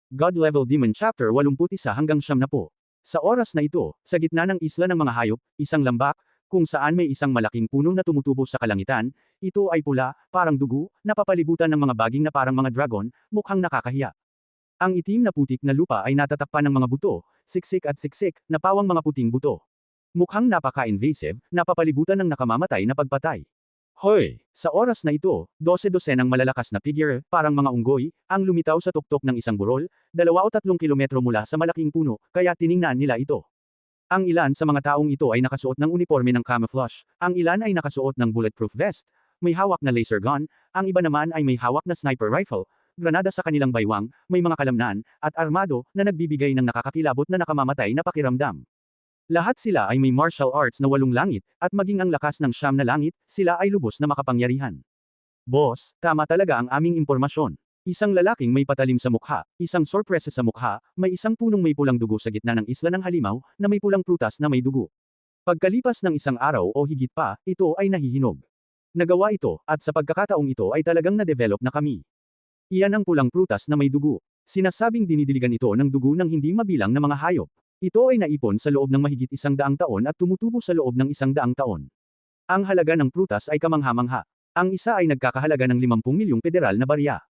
God Level Demon Chapter 81 hanggang 70. Sa oras na ito, sa gitna ng isla ng mga hayop, isang lambak, kung saan may isang malaking puno na tumutubo sa kalangitan, ito ay pula, parang dugo, napapalibutan ng mga baging na parang mga dragon, mukhang nakakahiya. Ang itim na putik na lupa ay natatakpan ng mga buto, siksik at siksik, na pawang mga puting buto. Mukhang napaka-invasive, napapalibutan ng nakamamatay na pagpatay. Hoy! Sa oras na ito, 12-dosenang malalakas na figure, parang mga unggoy, ang lumitaw sa tuktok ng isang burol, 2 o 3 kilometro mula sa malaking puno, kaya tiningnan nila ito. Ang ilan sa mga taong ito ay nakasuot ng uniforme ng camouflage, ang ilan ay nakasuot ng bulletproof vest, may hawak na laser gun, ang iba naman ay may hawak na sniper rifle, granada sa kanilang baywang, may mga kalamnan, at armado, na nagbibigay ng nakakakilabot na nakamamatay na pakiramdam. Lahat sila ay may martial arts na 8 langit, at maging ang lakas ng 9 na langit, sila ay lubos na makapangyarihan. Boss, tama talaga ang aming impormasyon. Isang lalaking may patalim sa mukha, isang sorpresa sa mukha, may isang punong may pulang dugo sa gitna ng isla ng halimaw, na may pulang prutas na may dugo. Pagkalipas ng isang araw o higit pa, ito ay nahihinog. Nagawa ito, at sa pagkakataong ito ay talagang na-develop na kami. Iyan ang pulang prutas na may dugo. Sinasabing dinidiligan ito ng dugo ng hindi mabilang na mga hayop. Ito ay naipon sa loob ng mahigit 100 taon at tumutubo sa loob ng 100 taon. Ang halaga ng prutas ay kamangha-mangha. Ang isa ay nagkakahalaga ng 50 milyong federal na barya.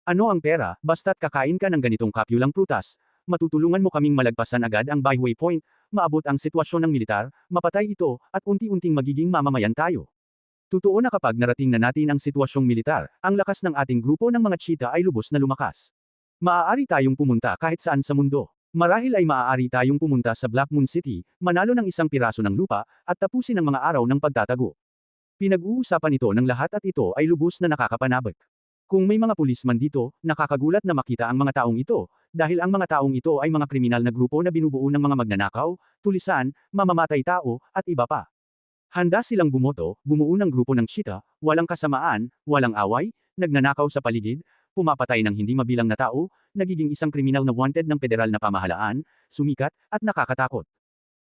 Ano ang pera, basta't kakain ka ng ganitong kapyulang prutas, matutulungan mo kaming malagpasan agad ang byway point, maabot ang sitwasyon ng militar, mapatay ito, at unti-unting magiging mamamayan tayo. Totoo na kapag narating na natin ang sitwasyong militar, ang lakas ng ating grupo ng mga cheetah ay lubos na lumakas. Maaari tayong pumunta kahit saan sa mundo. Marahil ay maaari tayong pumunta sa Black Moon City, manalo ng isang piraso ng lupa, at tapusin ang mga araw ng pagtatago. Pinag-uusapan ito ng lahat at ito ay lubos na nakakapanabik. Kung may mga pulis man dito, nakakagulat na makita ang mga taong ito, dahil ang mga taong ito ay mga kriminal na grupo na binubuo ng mga magnanakaw, tulisan, mamamatay tao, at iba pa. Handa silang bumoto, bumuo ng grupo ng cheetah, walang kasamaan, walang away, nagnanakaw sa paligid, pumapatay ng hindi mabilang na tao, nagiging isang kriminal na wanted ng federal na pamahalaan, sumikat, at nakakatakot.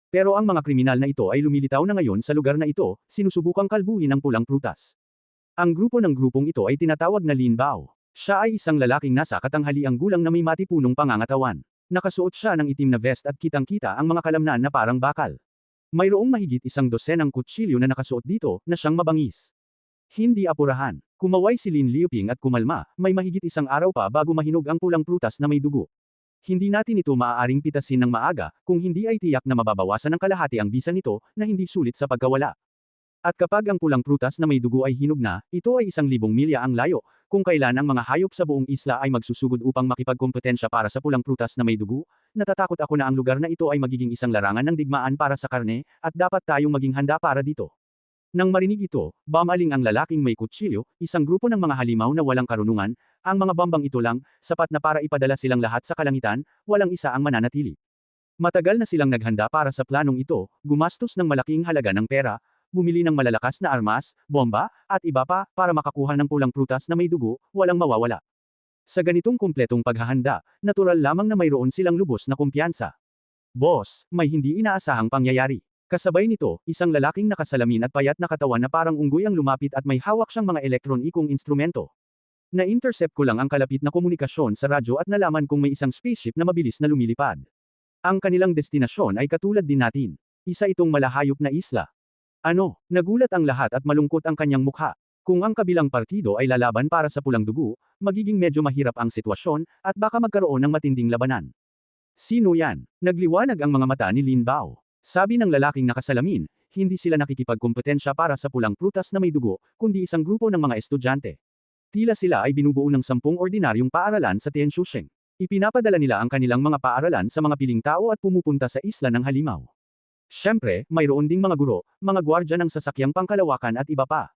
Pero ang mga kriminal na ito ay lumilitaw na ngayon sa lugar na ito, sinusubukang kalbuhin ang pulang prutas. Ang grupo ng grupong ito ay tinatawag na Lin Bao. Siya ay isang lalaking nasa katanghaliang gulang na may matipunong pangangatawan. Nakasuot siya ng itim na vest at kitang-kita ang mga kalamnan na parang bakal. Mayroong mahigit 100 ng kutsilyo na nakasuot dito, na siyang mabangis. Hindi apurahan. Kumaway si Lin Liuping at kumalma, may mahigit 1 araw pa bago mahinog ang pulang prutas na may dugo. Hindi natin ito maaaring pitasin ng maaga, kung hindi ay tiyak na mababawasan ng kalahati ang bisa nito, na hindi sulit sa pagkawala. At kapag ang pulang prutas na may dugo ay hinog na, ito ay 1,000 milya ang layo, kung kailan ang mga hayop sa buong isla ay magsusugod upang makipagkompetensya para sa pulang prutas na may dugo, natatakot ako na ang lugar na ito ay magiging isang larangan ng digmaan para sa karne, at dapat tayong maging handa para dito. Nang marinig ito, bumaling ang lalaking may kutsilyo, isang grupo ng mga halimaw na walang karunungan, ang mga bambang ito lang, sapat na para ipadala silang lahat sa kalangitan, walang isa ang mananatili. Matagal na silang naghanda para sa planong ito, gumastos ng malaking halaga ng pera, bumili ng malalakas na armas, bomba, at iba pa, para makakuha ng pulang prutas na may dugo, walang mawawala. Sa ganitong kumpletong paghahanda, natural lamang na mayroon silang lubos na kumpiyansa. Boss, may hindi inaasahang pangyayari. Kasabay nito, isang lalaking nakasalamin at payat na katawan na parang unggoy ang lumapit at may hawak siyang mga elektron-ikong instrumento. Na-intercept ko lang ang kalapit na komunikasyon sa radyo at nalaman kong may isang spaceship na mabilis na lumilipad. Ang kanilang destinasyon ay katulad din natin. Isa itong malahayop na isla. Ano, nagulat ang lahat at malungkot ang kanyang mukha. Kung ang kabilang partido ay lalaban para sa pulang dugo, magiging medyo mahirap ang sitwasyon, at baka magkaroon ng matinding labanan. Sino yan? Nagliwanag ang mga mata ni Lin Bao. Sabi ng lalaking nakasalamin, hindi sila nakikipagkompetensya para sa pulang prutas na may dugo, kundi isang grupo ng mga estudyante. Tila sila ay binubuo ng 10 ordinaryong paaralan sa Tianchusheng. Ipinapadala nila ang kanilang mga paaralan sa mga piling tao at pumupunta sa isla ng halimaw. Siyempre, mayroon ding mga guro, mga gwardya ng sasakyang pangkalawakan at iba pa.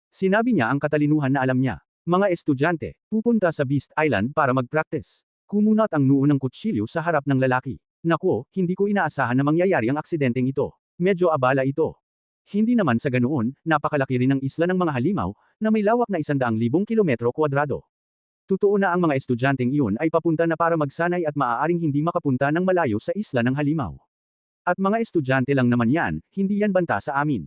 Sinabi niya ang katalinuhan na alam niya. Mga estudyante, pupunta sa Beast Island para mag-practice. Kumunat ang noo ng kutsilyo sa harap ng lalaki. Naku, hindi ko inaasahan na mangyayari ang aksidenteng ito. Medyo abala ito. Hindi naman sa ganoon, napakalaki rin ang isla ng mga halimaw, na may lawak na 100,000 kilometro kwadrado. Totoo na ang mga estudyanteng iyon ay papunta na para magsanay at maaaring hindi makapunta ng malayo sa isla ng halimaw. At mga estudyante lang naman yan, hindi yan banta sa amin.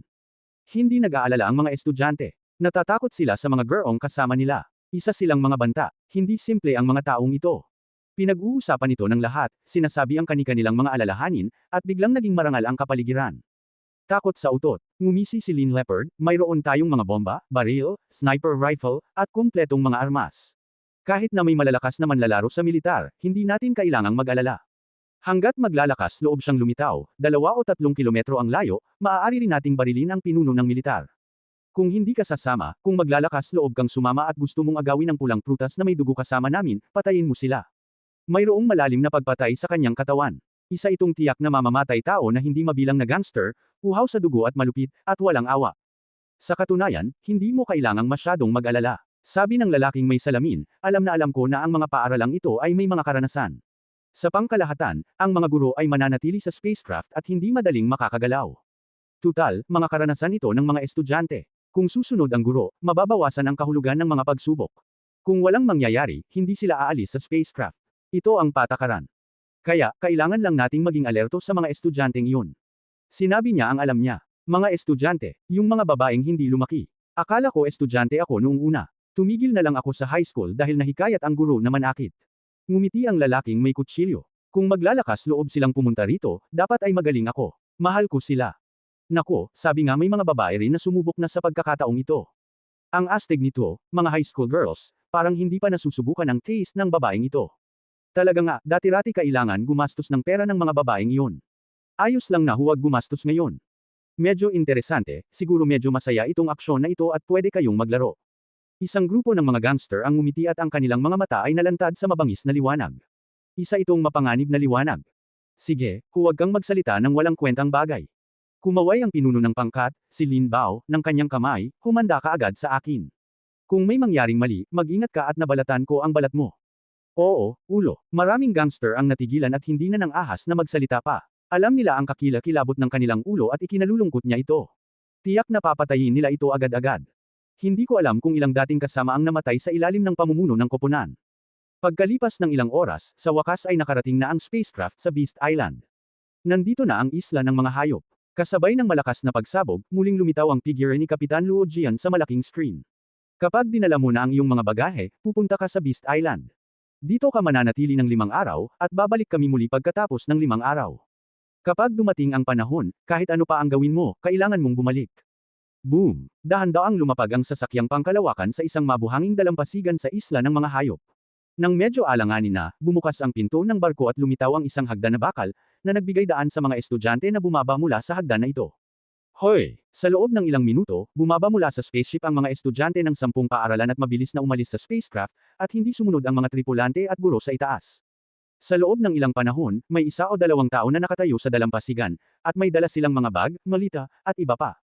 Hindi nag-aalala ang mga estudyante. Natatakot sila sa mga gurong kasama nila. Isa silang mga banta. Hindi simple ang mga taong ito. Pinag-uusapan ito ng lahat, sinasabi ang kani-kanilang mga alalahanin, at biglang naging marangal ang kapaligiran. Takot sa utot. Ngumisi si Lynn Leopard, mayroon tayong mga bomba, baril, sniper rifle, at kumpletong mga armas. Kahit na may malalakas na manlalaro sa militar, hindi natin kailangang mag-alala. Hanggat maglalakas loob siyang lumitaw, 2 o 3 kilometro ang layo, maaari rin nating barilin ang pinuno ng militar. Kung hindi ka sasama, kung maglalakas loob kang sumama at gusto mong agawin ang pulang prutas na may dugo kasama namin, patayin mo sila. Mayroong malalim na pagpatay sa kanyang katawan. Isa itong tiyak na mamamatay tao na hindi mabilang na gangster, uhaw sa dugo at malupit, at walang awa. Sa katunayan, hindi mo kailangang masyadong mag-alala. Sabi ng lalaking may salamin, alam na alam ko na ang mga paaralang ito ay may mga karanasan. Sa pangkalahatan, ang mga guro ay mananatili sa spacecraft at hindi madaling makakagalaw. Tutal, mga karanasan ito ng mga estudyante. Kung susunod ang guro, mababawasan ang kahulugan ng mga pagsubok. Kung walang mangyayari, hindi sila aalis sa spacecraft. Ito ang patakaran. Kaya, kailangan lang nating maging alerto sa mga estudyanteng iyon. Sinabi niya ang alam niya. Mga estudyante, yung mga babaeng hindi lumaki. Akala ko estudyante ako noong una. Tumigil na lang ako sa high school dahil nahikayat ang guro na manakit. Ngumiti ang lalaking may kutsilyo. Kung maglalakas loob silang pumunta rito, dapat ay magaling ako. Mahal ko sila. Nako, sabi nga may mga babae rin na sumubok na sa pagkakataong ito. Ang astig nito, mga high school girls, parang hindi pa nasusubukan ang taste ng babaeng ito. Talaga nga, dati-rati kailangan gumastos ng pera ng mga babaeng iyon. Ayos lang na huwag gumastos ngayon. Medyo interesante, siguro medyo masaya itong aksyon na ito at pwede kayong maglaro. Isang grupo ng mga gangster ang ngumiti at ang kanilang mga mata ay nalantad sa mabangis na liwanag. Isa itong mapanganib na liwanag. Sige, huwag kang magsalita ng walang kwentang bagay. Kumaway ang pinuno ng pangkat, si Lin Bao, ng kanyang kamay, humanda ka agad sa akin. Kung may mangyaring mali, mag-ingat ka at nabalatan ko ang balat mo. Oo, ulo. Maraming gangster ang natigilan at hindi na nang ahas na magsalita pa. Alam nila ang kakila-kilabot ng kanilang ulo at ikinalulungkot niya ito. Tiyak na papatayin nila ito agad-agad. Hindi ko alam kung ilang dating kasama ang namatay sa ilalim ng pamumuno ng koponan. Pagkalipas ng ilang oras, sa wakas ay nakarating na ang spacecraft sa Beast Island. Nandito na ang isla ng mga hayop. Kasabay ng malakas na pagsabog, muling lumitaw ang figure ni Kapitan Luo Jian sa malaking screen. Kapag dinala mo na ang iyong mga bagahe, pupunta ka sa Beast Island. Dito ka mananatili ng 5 araw, at babalik kami muli pagkatapos ng 5 araw. Kapag dumating ang panahon, kahit ano pa ang gawin mo, kailangan mong bumalik. Boom! Dahan-daang lumapag ang sasakyang pangkalawakan sa isang mabuhanging dalampasigan sa isla ng mga hayop. Nang medyo alanganin na, bumukas ang pinto ng barko at lumitaw ang isang hagdan na bakal, na nagbigay daan sa mga estudyante na bumaba mula sa hagdan na ito. Hoy! Sa loob ng ilang minuto, bumaba mula sa spaceship ang mga estudyante ng 10 paaralan at mabilis na umalis sa spacecraft, at hindi sumunod ang mga tripulante at guro sa itaas. Sa loob ng ilang panahon, may 1 o 2 tao na nakatayo sa dalampasigan, at may dala silang mga bag, malita, at iba pa.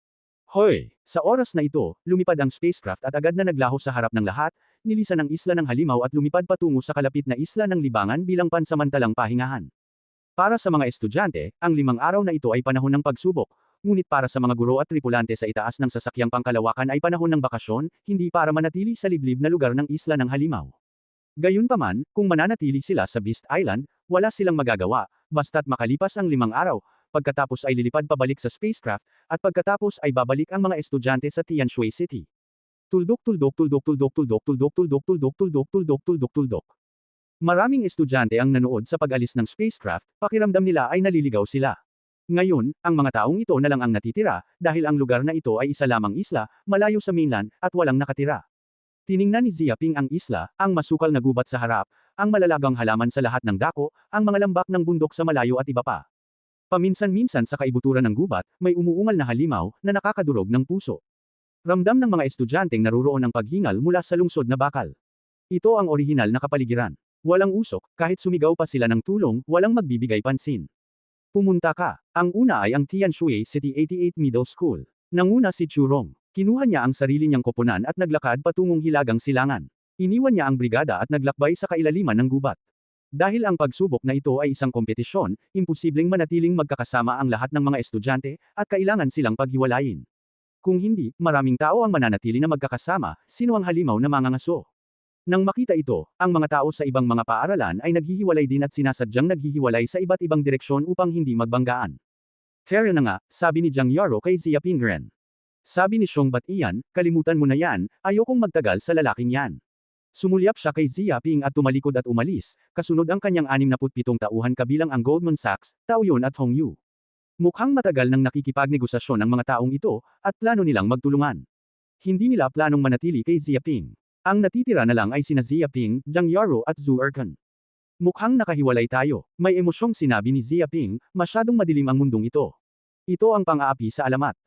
Hoy! Sa oras na ito, lumipad ang spacecraft at agad na naglaho sa harap ng lahat, nilisan ang isla ng halimaw at lumipad patungo sa kalapit na isla ng libangan bilang pansamantalang pahingahan. Para sa mga estudyante, ang 5 araw na ito ay panahon ng pagsubok, ngunit para sa mga guro at tripulante sa itaas ng sasakyang pangkalawakan ay panahon ng bakasyon, hindi para manatili sa liblib na lugar ng isla ng halimaw. Gayunpaman, kung mananatili sila sa Beast Island, wala silang magagawa, basta't makalipas ang 5 araw, pagkatapos ay lilipad pabalik sa spacecraft, at pagkatapos ay babalik ang mga estudyante sa Tianshui City. Tuldok tuldok tuldok tuldok tuldok tuldok tuldok tuldok tuldok tuldok tuldok tuldok. Maraming estudyante ang nanood sa pag-alis ng spacecraft, pakiramdam nila ay naliligaw sila. Ngayon, ang mga taong ito na lang ang natitira, dahil ang lugar na ito ay isa lamang isla, malayo sa mainland, at walang nakatira. Tiningnan ni Xiaping ang isla, ang masukal na gubat sa harap, ang malalagang halaman sa lahat ng dako, ang mga lambak ng bundok sa malayo at iba pa. Paminsan-minsan sa kaibuturan ng gubat, may umuungal na halimaw, na nakakadurog ng puso. Ramdam ng mga estudyanteng naruroon ang paghingal mula sa lungsod na bakal. Ito ang orihinal na kapaligiran. Walang usok, kahit sumigaw pa sila ng tulong, walang magbibigay pansin. Pumunta ka. Ang una ay ang Tianshui City 88 Middle School. Nanguna si Churong. Kinuha niya ang sarili niyang koponan at naglakad patungong Hilagang Silangan. Iniwan niya ang brigada at naglakbay sa kailaliman ng gubat. Dahil ang pagsubok na ito ay isang kompetisyon, imposibleng manatiling magkakasama ang lahat ng mga estudyante, at kailangan silang paghiwalayin. Kung hindi, maraming tao ang mananatili na magkakasama, sino ang halimaw na mangangaso? Nang makita ito, ang mga tao sa ibang mga paaralan ay naghihiwalay din at sinasadyang naghihiwalay sa iba't ibang direksyon upang hindi magbanggaan. Fair na nga, sabi ni Jiang Yaro kay Xiaping Ren. Sabi ni Xiong Bat iyan, kalimutan mo na yan, ayokong magtagal sa lalaking yan. Sumulyap siya kay Xia Ping at tumalikod at umalis, kasunod ang kanyang 67 tauhan kabilang ang Goldman Sachs, Tao Yun at Hong Yu. Mukhang matagal nang nakikipagnegosasyon ang mga taong ito, at plano nilang magtulungan. Hindi nila planong manatili kay Xia Ping. Ang natitira na lang ay sina Xia Ping, Zhang Yaro at Zhu Erkan. Mukhang nakahiwalay tayo, may emosyong sinabi ni Xia Ping, masyadong madilim ang mundong ito. Ito ang pang-aapi sa alamat.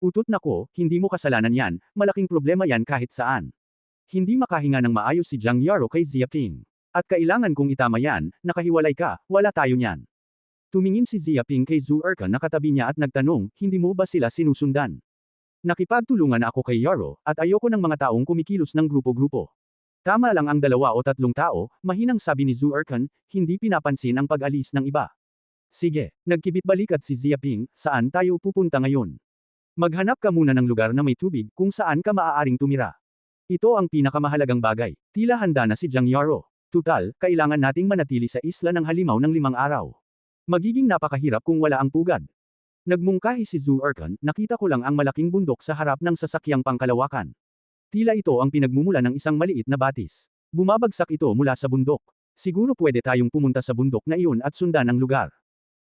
Utot nako, hindi mo kasalanan yan, malaking problema yan kahit saan. Hindi makahinga ng maayos si Zhang Yaro kay Xia Ping. At kailangan kong itama yan, nakahiwalay ka, wala tayo niyan. Tumingin si Xia Ping kay Zhu Erkan na katabi niya at nagtanong, hindi mo ba sila sinusundan? Nakipagtulungan ako kay Yaro, at ayoko ng mga taong kumikilos ng grupo-grupo. Tama lang ang 2 o 3 tao, mahinang sabi ni Zhu Erkan, hindi pinapansin ang pag-alis ng iba. Sige, nagkibit-balikat si Xia Ping, saan tayo pupunta ngayon? Maghanap ka muna ng lugar na may tubig kung saan ka maaaring tumira. Ito ang pinakamahalagang bagay. Tila handa na si Zhang Yaro. Tutal, kailangan nating manatili sa isla ng halimaw ng 5 araw. Magiging napakahirap kung wala ang pugad. Nagmungkahi si Zhu Erkan, nakita ko lang ang malaking bundok sa harap ng sasakyang pangkalawakan. Tila ito ang pinagmumula ng isang maliit na batis. Bumabagsak ito mula sa bundok. Siguro pwede tayong pumunta sa bundok na iyon at sundan ang lugar.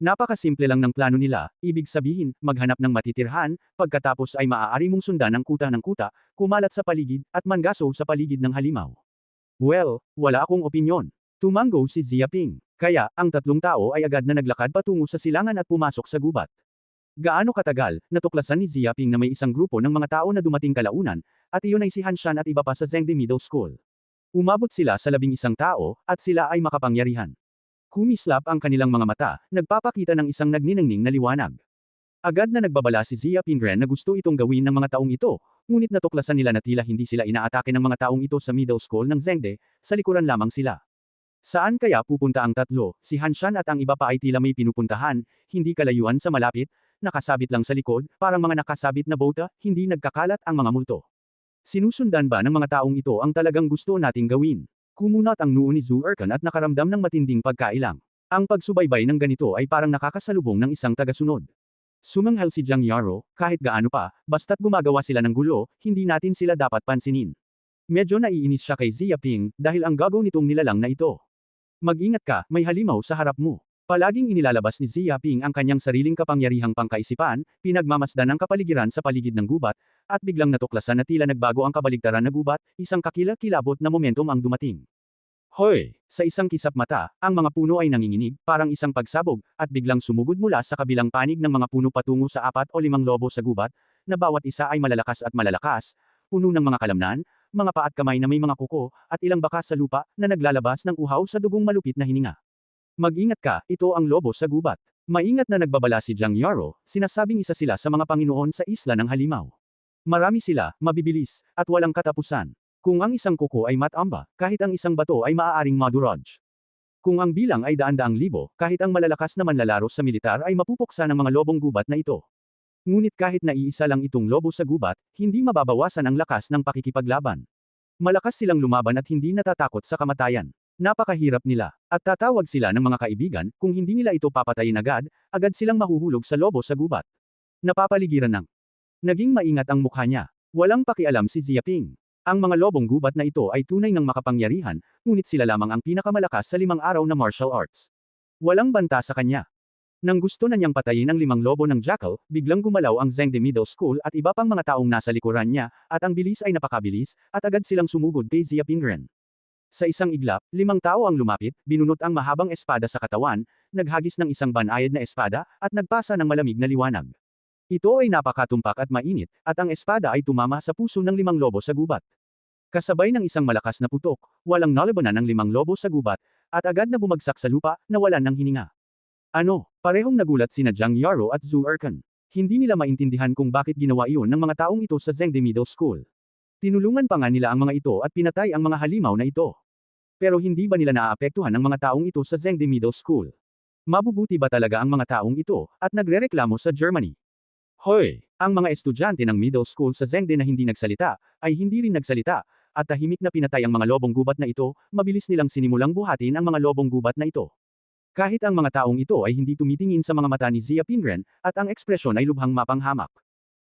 Napakasimple lang ng plano nila, ibig sabihin, maghanap ng matitirhan, pagkatapos ay maaari mong sundan ng kuta, kumalat sa paligid, at mangaso sa paligid ng halimaw. Well, wala akong opinyon. Tumango si Xia Ping. Kaya, ang 3 tao ay agad na naglakad patungo sa silangan at pumasok sa gubat. Gaano katagal, natuklasan ni Xia Ping na may isang grupo ng mga tao na dumating kalaunan, at iyon ay si Han Shan at iba pa sa Zhengde Middle School. Umabot sila sa 11 tao, at sila ay makapangyarihan. Kumislap ang kanilang mga mata, nagpapakita ng isang nagniningning na liwanag. Agad na nagbabala si Xia Pingren na gusto itong gawin ng mga taong ito, ngunit natuklasan nila na tila hindi sila inaatake ng mga taong ito sa middle school ng Zhengde, sa likuran lamang sila. Saan kaya pupunta ang 3, si Han Shan at ang iba pa ay tila may pinupuntahan, hindi kalayuan sa malapit, nakasabit lang sa likod, parang mga nakasabit na bota, hindi nagkakalat ang mga multo. Sinusundan ba ng mga taong ito ang talagang gusto nating gawin? Kumunat ang noo ni Zhu Erkan at nakaramdam ng matinding pagkailang. Ang pagsubaybay ng ganito ay parang nakakasalubong ng isang tagasunod. Sumanghel si Zhang Yaro, kahit gaano pa, basta't gumagawa sila ng gulo, hindi natin sila dapat pansinin. Medyo naiinis siya kay Xia Ping, dahil ang gagaw nitong nilalang na ito. Mag-ingat ka, may halimaw sa harap mo. Palaging inilalabas ni Xia Ping ang kanyang sariling kapangyarihang pangkaisipan, pinagmamasdan ang kapaligiran sa paligid ng gubat, at biglang natuklasan na tila nagbago ang kabaligtaran na gubat, isang kakilakilabot na momentum ang dumating. Hoy! Sa isang kisap mata, ang mga puno ay nanginginig, parang isang pagsabog, at biglang sumugod mula sa kabilang panig ng mga puno patungo sa 4 o 5 lobo sa gubat, na bawat isa ay malalakas, puno ng mga kalamnan, mga paa at kamay na may mga kuko, at ilang bakas sa lupa, na naglalabas ng uhaw sa dugong malupit na hininga. Mag-ingat ka, ito ang lobo sa gubat. Maingat na nagbabala si Zhang Yaro, sinasabing isa sila sa mga Panginoon sa isla ng halimaw. Marami sila, mabibilis, at walang katapusan. Kung ang isang kuko ay matamba, kahit ang isang bato ay maaaring madurage. Kung ang bilang ay daan-daang libo, kahit ang malalakas na manlalaro sa militar ay mapupuksa ng mga lobong gubat na ito. Ngunit kahit na iisa lang itong lobo sa gubat, hindi mababawasan ang lakas ng pakikipaglaban. Malakas silang lumaban at hindi natatakot sa kamatayan. Napakahirap nila, at tatawag sila ng mga kaibigan, kung hindi nila ito papatayin agad silang mahuhulog sa lobo sa gubat. Napapaligiran ng. Naging maingat ang mukha niya. Walang pakialam si Xia Ping. Ang mga lobong gubat na ito ay tunay ng makapangyarihan, ngunit sila lamang ang pinakamalakas sa 5 araw na martial arts. Walang banta sa kanya. Nang gusto na niyang patayin ang 5 lobo ng jackal, biglang gumalaw ang Zhengde Middle School at iba pang mga taong nasa likuran niya, at ang bilis ay napakabilis, at agad silang sumugod kay Xia Pingren. Sa isang iglap, 5 tao ang lumapit, binunot ang mahabang espada sa katawan, naghagis ng isang banayad na espada, at nagpasa ng malamig na liwanag. Ito ay napakatumpak at mainit, at ang espada ay tumama sa puso ng 5 lobo sa gubat. Kasabay ng isang malakas na putok, walang nalabanan ng 5 lobo sa gubat, at agad na bumagsak sa lupa, nawalan ng hininga. Ano? Parehong nagulat sina Zhang Yaro at Zhu Erkan. Hindi nila maintindihan kung bakit ginawa iyon ng mga taong ito sa Zhengde Middle School. Tinulungan pa nga nila ang mga ito at pinatay ang mga halimaw na ito. Pero hindi ba nila naaapektuhan ang mga taong ito sa Zhengde Middle School? Mabubuti ba talaga ang mga taong ito, at nagrereklamo sa Germany? Hoy! Ang mga estudyante ng middle school sa Zhengde na hindi nagsalita, ay hindi rin nagsalita, at tahimik na pinatay ang mga lobong gubat na ito, mabilis nilang sinimulang buhatin ang mga lobong gubat na ito. Kahit ang mga taong ito ay hindi tumitingin sa mga mata ni Xia Pingren, at ang ekspresyon ay lubhang mapanghamak.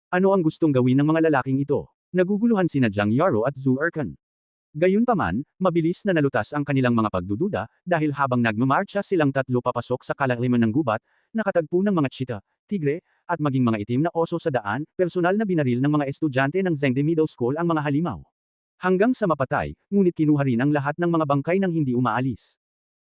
Ano ang gustong gawin ng mga lalaking ito? Naguguluhan sina Zhang Yaro at Zhu Erkan. Gayunpaman, mabilis na nalutas ang kanilang mga pagdududa, dahil habang nagmamarcha silang tatlo papasok sa kalaliman ng gubat, nakatagpo ng mga cheetah, tigre, at maging mga itim na oso sa daan, personal na binaril ng mga estudyante ng Zhengde Middle School ang mga halimaw. Hanggang sa mapatay, ngunit kinuha rin ang lahat ng mga bangkay nang hindi umaalis.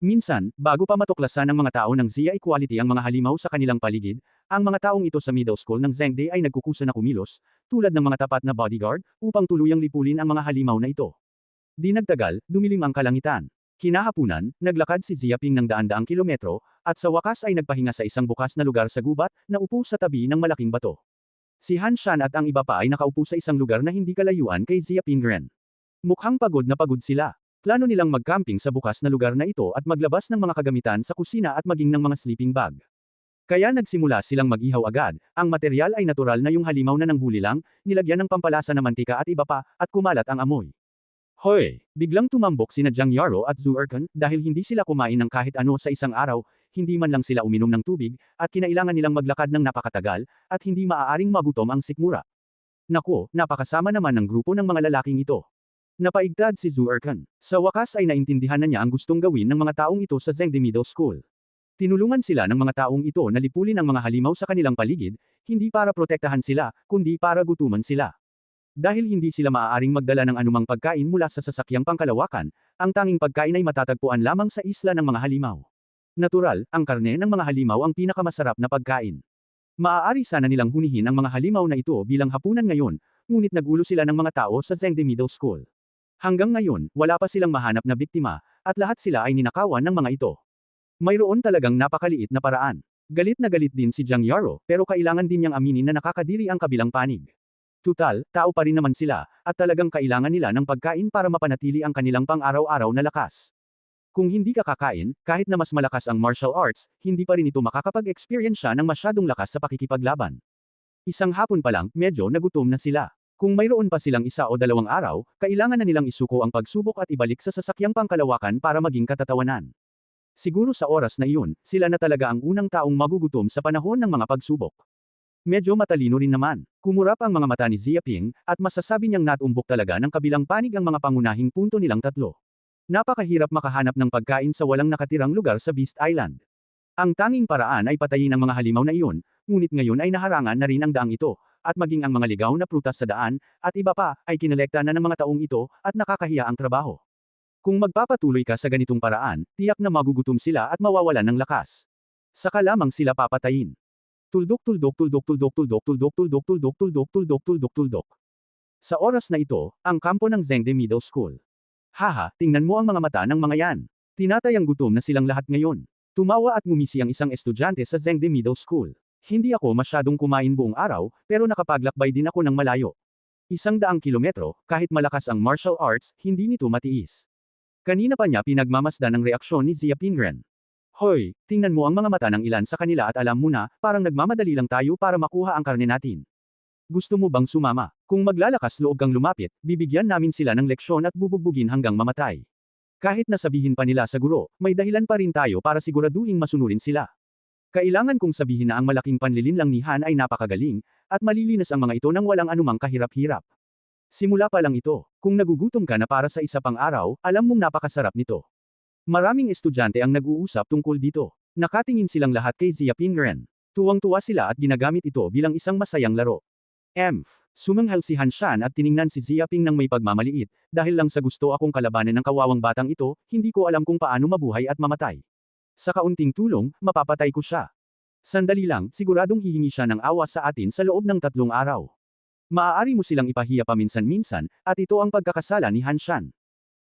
Minsan, bago pa matuklasan ng mga tao ng Zia Equality ang mga halimaw sa kanilang paligid, ang mga taong ito sa middle school ng Zhengde ay nagkukusa na kumilos, tulad ng mga tapat na bodyguard, upang tuluyang lipulin ang mga halimaw na ito. Di nagtagal, dumilim ang kalangitan. Kinahapunan, naglakad si Ziaping ng daan-daang kilometro, at sa wakas ay nagpahinga sa isang bukas na lugar sa gubat, na upo sa tabi ng malaking bato. Si Han Shan at ang iba pa ay nakaupo sa isang lugar na hindi kalayuan kay Ziaping Ren. Mukhang pagod na pagod sila. Plano nilang mag-camping sa bukas na lugar na ito at maglabas ng mga kagamitan sa kusina at maging ng mga sleeping bag. Kaya nagsimula silang mag-ihaw agad, ang material ay natural na yung halimaw na nanghuli lang, nilagyan ng pampalasa na mantika at iba pa, at kumalat ang amoy. Hoy! Biglang tumambok sina Jiang Yaro at Zhu Erkan, dahil hindi sila kumain ng kahit ano sa isang araw, hindi man lang sila uminom ng tubig, at kinailangan nilang maglakad ng napakatagal, at hindi maaaring magutom ang sikmura. Nako, napakasama naman ng grupo ng mga lalaking ito. Napaigtad si Zhu Erkan. Sa wakas ay naintindihan na niya ang gustong gawin ng mga taong ito sa Zhengde Middle School. Tinulungan sila ng mga taong ito na lipulin ang mga halimaw sa kanilang paligid, hindi para protektahan sila, kundi para gutuman sila. Dahil hindi sila maaaring magdala ng anumang pagkain mula sa sasakyang pangkalawakan, ang tanging pagkain ay matatagpuan lamang sa isla ng mga halimaw. Natural, ang karne ng mga halimaw ang pinakamasarap na pagkain. Maaari sana nilang hunihin ang mga halimaw na ito bilang hapunan ngayon, ngunit nagulo sila ng mga tao sa Zhengde Middle School. Hanggang ngayon, wala pa silang mahanap na biktima, at lahat sila ay ninakawan ng mga ito. Mayroon talagang napakaliit na paraan. Galit na galit din si Jiang Yaro, pero kailangan din niyang aminin na nakakadiri ang kabilang panig. Tutal, tao pa rin naman sila, at talagang kailangan nila ng pagkain para mapanatili ang kanilang pang-araw-araw na lakas. Kung hindi ka kakain, kahit na mas malakas ang martial arts, hindi pa rin ito makakapag-experience siya ng masyadong lakas sa pakikipaglaban. Isang hapon pa lang, medyo nagutom na sila. Kung mayroon pa silang 1 o 2 araw, kailangan na nilang isuko ang pagsubok at ibalik sa sasakyang pangkalawakan para maging katatawanan. Siguro sa oras na iyon, sila na talaga ang unang taong magugutom sa panahon ng mga pagsubok. Medyo matalino rin naman. Kumurap ang mga mata ni Ziaping, at masasabi niyang natumbok talaga ng kabilang panig ang mga pangunahing punto nilang tatlo. Napakahirap makahanap ng pagkain sa walang nakatirang lugar sa Beast Island. Ang tanging paraan ay patayin ang mga halimaw na iyon, ngunit ngayon ay naharangan na rin ang daang ito, at maging ang mga ligaw na prutas sa daan, at iba pa, ay kinolekta na ng mga taong ito, at nakakahiya ang trabaho. Kung magpapatuloy ka sa ganitong paraan, tiyak na magugutom sila at mawawalan ng lakas. Saka lamang sila papatayin. Tuldok tuldok tuldok tuldok tuldok tuldok tuldok tuldok tuldok tuldok tuldok tuldok. Sa oras na ito, ang kampo ng Zhengde Middle School. Haha, tingnan mo ang mga mata ng mga yan. Tinatayang gutom na silang lahat ngayon. Tumawa at ngumisi ang isang estudyante sa Zhengde Middle School. Hindi ako masyadong kumain buong araw, pero nakapaglakbay din ako ng malayo. 100 kilometro, kahit malakas ang martial arts, hindi nito matiis. Kanina pa niya pinagmamasdan ang reaksyon ni Ziaping Ren. Hoy, tingnan mo ang mga mata ng ilan sa kanila at alam mo na, parang nagmamadali lang tayo para makuha ang karne natin. Gusto mo bang sumama? Kung maglalakas loob kang lumapit, bibigyan namin sila ng leksyon at bubugbugin hanggang mamatay. Kahit nasabihin pa nila sa guro, may dahilan pa rin tayo para siguraduhing masunurin sila. Kailangan kong sabihin na ang malaking panlilin lang ni Han ay napakagaling, at malilinas ang mga ito nang walang anumang kahirap-hirap. Simula pa lang ito, kung nagugutom ka na para sa isa pang araw, alam mong napakasarap nito. Maraming estudyante ang nag-uusap tungkol dito. Nakatingin silang lahat kay Ziaping Ren. Tuwang-tuwa sila at ginagamit ito bilang isang masayang laro. Sumanghal si Han Shan at tiningnan si Ziaping ng may pagmamaliit, dahil lang sa gusto akong kalabanin ng kawawang batang ito, hindi ko alam kung paano mabuhay at mamatay. Sa kaunting tulong, mapapatay ko siya. Sandali lang, siguradong hihingi siya ng awa sa atin sa loob ng 3 araw. Maaari mo silang ipahiya paminsan-minsan, at ito ang pagkakasala ni Han Shan.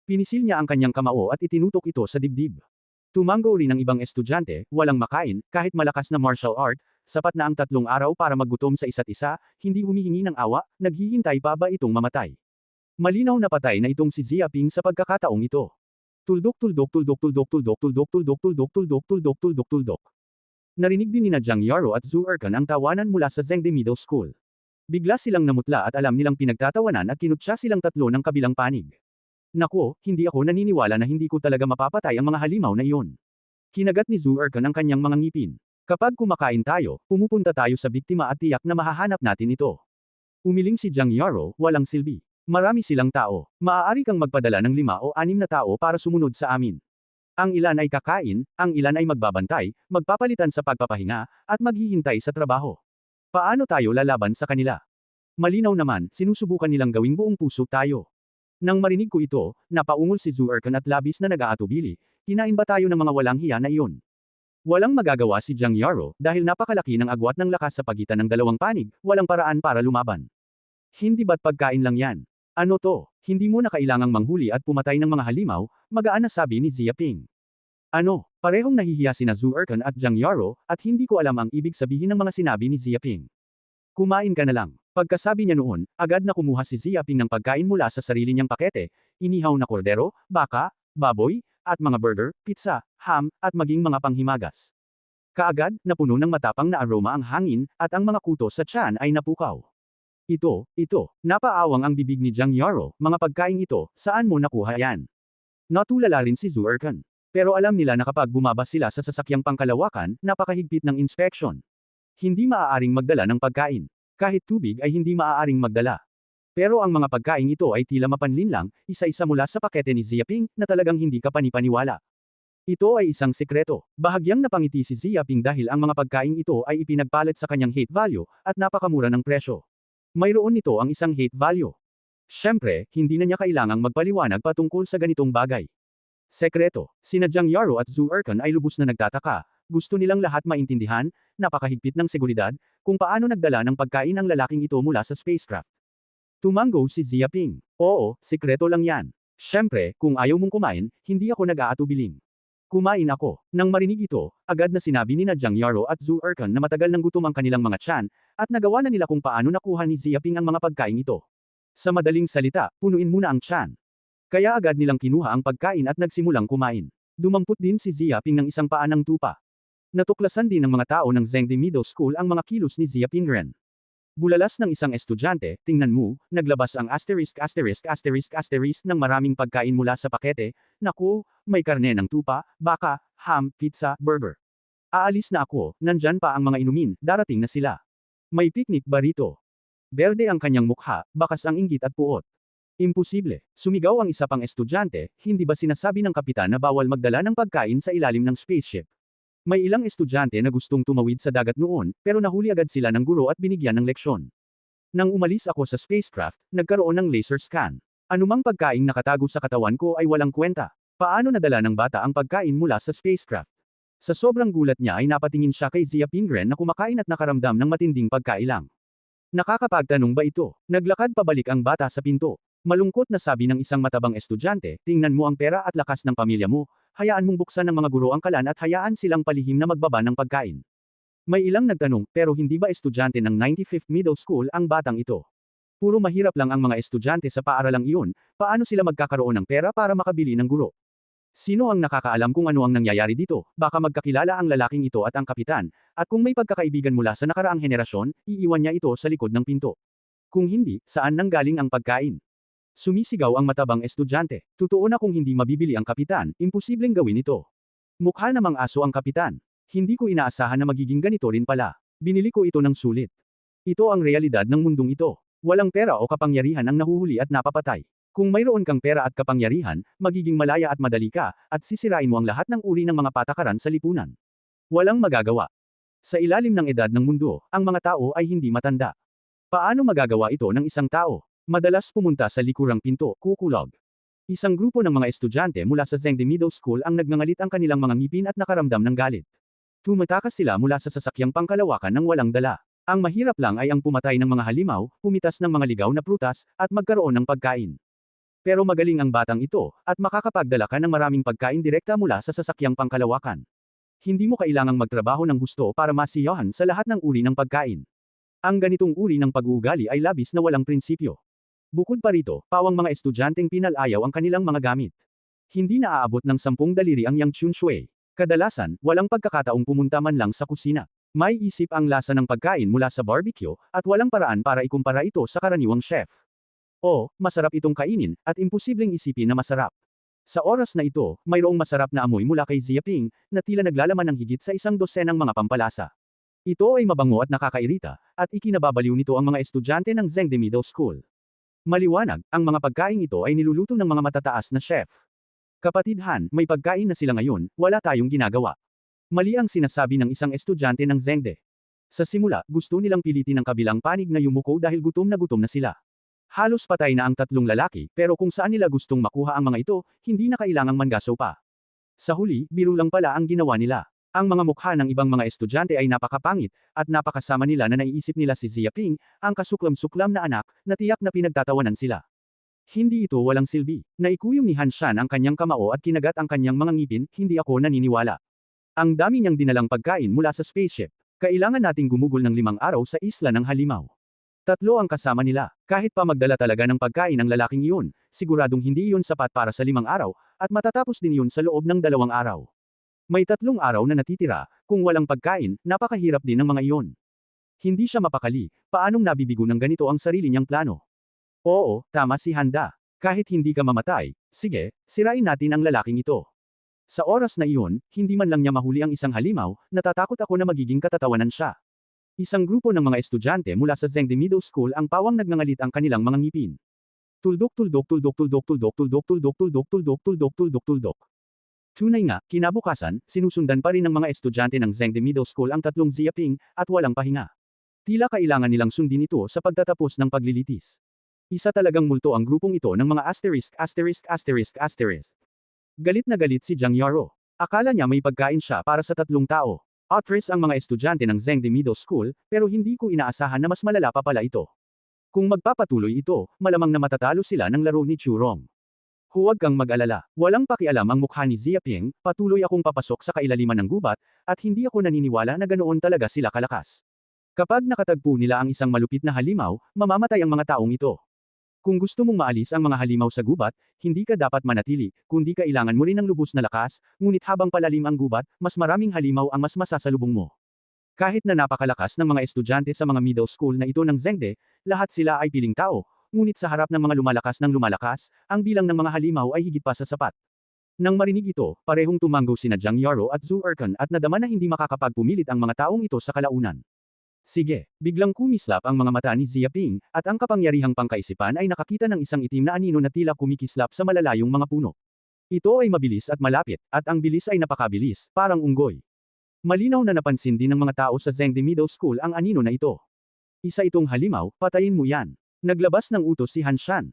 Pinisil niya ang kanyang kamao at itinutok ito sa dibdib. Tumanggo rin ang ibang estudyante, walang makain, kahit malakas na martial art, sapat na ang 3 araw para maggutom sa isa't isa, hindi humihingi ng awa, naghihintay pa ba itong mamatay. Malinaw na patay na itong si Ziaping sa pagkakataong ito. Tuldok tuldok tuldok tuldok tuldok tuldok tuldok tuldok tuldok tuldok tuldok tuldok. Narinig din nina Jiang Yaro at Zhu Erkan ang tawanan mula sa Zhengde Middle School. Bigla silang namutla at alam nilang pinagtatawanan at kinutya silang tatlo ng kabilang panig. Nako, hindi ako naniniwala na hindi ko talaga mapapatay ang mga halimaw na iyon. Kinagat ni Zhu Erkan ang kanyang mga ngipin. Kapag kumakain tayo, pumupunta tayo sa biktima at tiyak na mahahanap natin ito. Umiling si Jiang Yaro, walang silbi. Marami silang tao. Maaari kang magpadala ng 5 o 6 na tao para sumunod sa amin. Ang ilan ay kakain, ang ilan ay magbabantay, magpapalitan sa pagpapahinga, at maghihintay sa trabaho. Paano tayo lalaban sa kanila? Malinaw naman, sinusubukan nilang gawing buong puso tayo. Nang marinig ko ito, napaungol si Zhu Erkan at labis na nag-aatubili, kinain ba tayo ng mga walang hiya na iyon? Walang magagawa si Jiang Yaro, dahil napakalaki ng agwat ng lakas sa pagitan ng dalawang panig, walang paraan para lumaban. Hindi ba't pagkain lang yan? Ano to? Hindi mo na kailangang manghuli at pumatay ng mga halimaw, magaan na sabi ni Xia Ping. Ano? Parehong nahihiya sina Zhu Erkan at Jiang Yaro, at hindi ko alam ang ibig sabihin ng mga sinabi ni Xia Ping. Kumain ka na lang. Pagkasabi niya noon, agad na kumuha si Xia Ping ng pagkain mula sa sarili niyang pakete, inihaw na kordero, baka, baboy, at mga burger, pizza, ham, at maging mga panghimagas. Kaagad, napuno ng matapang na aroma ang hangin, at ang mga kuto sa tiyan ay napukaw. Ito, napaawang ang bibig ni Jiang Yaro, mga pagkain ito, saan mo nakuha yan? Natulala rin si Zhu Erkan. Pero alam nila na kapag bumaba sila sa sasakyang pangkalawakan, napakahigpit ng inspeksyon. Hindi maaaring magdala ng pagkain. Kahit tubig ay hindi maaaring magdala. Pero ang mga pagkain ito ay tila mapanlin lang, isa-isa mula sa pakete ni Xia Ping, na talagang hindi ka panipaniwala. Ito ay isang sekreto. Bahagyang napangiti si Xia Ping dahil ang mga pagkain ito ay ipinagpalit sa kanyang hate value, at napakamura ng presyo. Mayroon nito ang isang hate value. Siyempre, hindi na niya kailangang magpaliwanag patungkol sa ganitong bagay. Sekreto. Sina Jiang Yaro at Zhu Erkan ay lubos na nagtataka. Gusto nilang lahat maintindihan, napakahigpit ng seguridad, kung paano nagdala ng pagkain ang lalaking ito mula sa spacecraft. Tumango si Xia Ping. Oo, sekreto lang yan. Siyempre, kung ayaw mong kumain, hindi ako nag-aatubiling. Kumain ako. Nang marinig ito, agad na sinabi ni Jiang Yaro at Zhu Erkan na matagal nang gutom ang kanilang mga tiyan, at nagawa na nila kung paano nakuha ni Xia Ping ang mga pagkain ito. Sa madaling salita, punuin muna ang tiyan. Kaya agad nilang kinuha ang pagkain at nagsimulang kumain. Dumampot din si Xia Ping ng isang paa ng tupa. Natuklasan din ng mga tao ng Zhengde Middle School ang mga kilos ni Xia Ping ren. Bulalas ng isang estudyante, tingnan mo, naglabas ang asterisk ng maraming pagkain mula sa pakete, naku, may karne ng tupa, baka, ham, pizza, burger. Aalis na ako, nandyan pa ang mga inumin, darating na sila. May picnic ba rito? Berde ang kanyang mukha, bakas ang inggit at puot. Imposible. Sumigaw ang isa pang estudyante, hindi ba sinasabi ng kapitan na bawal magdala ng pagkain sa ilalim ng spaceship? May ilang estudyante na gustong tumawid sa dagat noon, pero nahuli agad sila ng guro at binigyan ng leksyon. Nang umalis ako sa spacecraft, nagkaroon ng laser scan. Anumang pagkaing nakatago sa katawan ko ay walang kwenta. Paano nadala ng bata ang pagkain mula sa spacecraft? Sa sobrang gulat niya ay napatingin siya kay Xia Ping ren na kumakain at nakaramdam ng matinding pagkailang. Nakakapagtanong ba ito? Naglakad pabalik ang bata sa pinto. Malungkot na sabi ng isang matabang estudyante, tingnan mo ang pera at lakas ng pamilya mo, hayaan mong buksan ng mga guro ang kalan at hayaan silang palihim na magbaba ng pagkain. May ilang nagtanong, pero hindi ba estudyante ng 95th Middle School ang batang ito? Puro mahirap lang ang mga estudyante sa paaralang iyon, paano sila magkakaroon ng pera para makabili ng guro? Sino ang nakakaalam kung ano ang nangyayari dito? Baka magkakilala ang lalaking ito at ang kapitan, at kung may pagkakaibigan mula sa nakaraang henerasyon, iiwan niya ito sa likod ng pinto. Kung hindi, saan nanggaling ang pagkain? Sumisigaw ang matabang estudyante. Totoo na kung hindi mabibili ang kapitan, imposibleng gawin ito. Mukha namang aso ang kapitan. Hindi ko inaasahan na magiging ganito rin pala. Binili ko ito ng sulit. Ito ang realidad ng mundong ito. Walang pera o kapangyarihan ang nahuhuli at napapatay. Kung mayroon kang pera at kapangyarihan, magiging malaya at madali ka, at sisirain mo ang lahat ng uri ng mga patakaran sa lipunan. Walang magagawa. Sa ilalim ng edad ng mundo, ang mga tao ay hindi matanda. Paano magagawa ito ng isang tao? Madalas pumunta sa likurang pinto, kukulog. Isang grupo ng mga estudyante mula sa Zhengde Middle School ang nagngangalit ang kanilang mga ngipin at nakaramdam ng galit. Tumatakas sila mula sa sasakyang pangkalawakan ng walang dala. Ang mahirap lang ay ang pumatay ng mga halimaw, pumitas ng mga ligaw na prutas, at magkaroon ng pagkain. Pero magaling ang batang ito, at makakapagdala ka ng maraming pagkain direkta mula sa sasakyang pangkalawakan. Hindi mo kailangang magtrabaho ng husto para masiyahan sa lahat ng uri ng pagkain. Ang ganitong uri ng pag-uugali ay labis na walang prinsipyo. Bukod pa rito, pawang mga estudyanteng pinalayaw ang kanilang mga gamit. Hindi naaabot ng 10 daliri ang Yang Chun Shui. Kadalasan, walang pagkakataong pumunta man lang sa kusina. May isip ang lasa ng pagkain mula sa barbecue, at walang paraan para ikumpara ito sa karaniwang chef. O, masarap itong kainin, at imposibleng isipin na masarap. Sa oras na ito, mayroong masarap na amoy mula kay Xia Ping, na tila naglalaman ng higit sa 100 mga pampalasa. Ito ay mabango at nakakairita, at ikinababaliw nito ang mga estudyante ng Zhengde Middle School. Maliwanag, ang mga pagkain ito ay niluluto ng mga matataas na chef. Kapatid Han, may pagkain na sila ngayon, wala tayong ginagawa. Mali ang sinasabi ng isang estudyante ng Zhengde. Sa simula, gusto nilang pilitin ang kabilang panig na yumuko dahil gutom na sila. Halos patay na ang tatlong lalaki, pero kung saan nila gustong makuha ang mga ito, hindi na kailangang mangaso pa. Sa huli, biro lang pala ang ginawa nila. Ang mga mukha ng ibang mga estudyante ay napakapangit, at napakasama nila na naiisip nila si Ziaping, ang kasuklam-suklam na anak, na tiyak na pinagtatawanan sila. Hindi ito walang silbi. Naikuyom ni Han Shan ang kanyang kamao at kinagat ang kanyang mga ngipin, hindi ako naniniwala. Ang dami niyang dinalang pagkain mula sa spaceship. Kailangan nating gumugol ng 5 araw sa isla ng Halimaw. 3 ang kasama nila. Kahit pa magdala talaga ng pagkain ang lalaking iyon, siguradong hindi iyon sapat para sa 5 araw, at matatapos din iyon sa loob ng 2 araw. May 3 araw na natitira, kung walang pagkain, napakahirap din ng mga iyon. Hindi siya mapakali, paanong nabibigo ng ganito ang sarili niyang plano? Oo, tama si Handa. Kahit hindi ka mamatay, sige, sirain natin ang lalaking ito. Sa oras na iyon, hindi man lang niya mahuli ang isang halimaw, natatakot ako na magiging katatawanan siya. Isang grupo ng mga estudyante mula sa Zhengde Middle School ang pawang nagngangalit ang kanilang mga ngipin. Tuldok tuldok tuldok tuldok tuldok tuldok tuldok tuldok tuldok tuldok tuldok tuldok. Tunay nga, kinabukasan, sinusundan pa rin ng mga estudyante ng Zhengde Middle School ang tatlong Ziaping, at walang pahinga. Tila kailangan nilang sundin ito sa pagtatapos ng paglilitis. Isa talagang multo ang grupong ito ng mga ********. Galit na galit si Jiang Yaro. Akala niya may pagkain siya para sa 3 tao. Atris ang mga estudyante ng Zhengde Middle School, pero hindi ko inaasahan na mas malala pa pala ito. Kung magpapatuloy ito, malamang na matatalo sila ng laro ni Churong. Huwag kang mag-alala. Walang pakialam ang mukha ni Ziaping, patuloy akong papasok sa kailaliman ng gubat, at hindi ako naniniwala na ganoon talaga sila kalakas. Kapag nakatagpo nila ang isang malupit na halimaw, mamamatay ang mga taong ito. Kung gusto mong maalis ang mga halimaw sa gubat, hindi ka dapat manatili, kundi kailangan mo rin ng lubos na lakas, ngunit habang palalim ang gubat, mas maraming halimaw ang mas masasalubong mo. Kahit na napakalakas ng mga estudyante sa mga middle school na ito ng Zhengde, lahat sila ay piling tao, ngunit sa harap ng mga lumalakas, ang bilang ng mga halimaw ay higit pa sa sapat. Nang marinig ito, parehong tumanggo sina Jiang Yaro at Zhu Erkan at nadama na hindi makakapagpumilit ang mga taong ito sa kalaunan. Sige, biglang kumislap ang mga mata ni Ziaping, at ang kapangyarihang pangkaisipan ay nakakita ng isang itim na anino na tila kumikislap sa malalayong mga puno. Ito ay mabilis at malapit, at ang bilis ay napakabilis, parang unggoy. Malinaw na napansin din ng mga tao sa Zhengde Middle School ang anino na ito. Isa itong halimaw, patayin mo yan. Naglabas ng utos si Han Shan.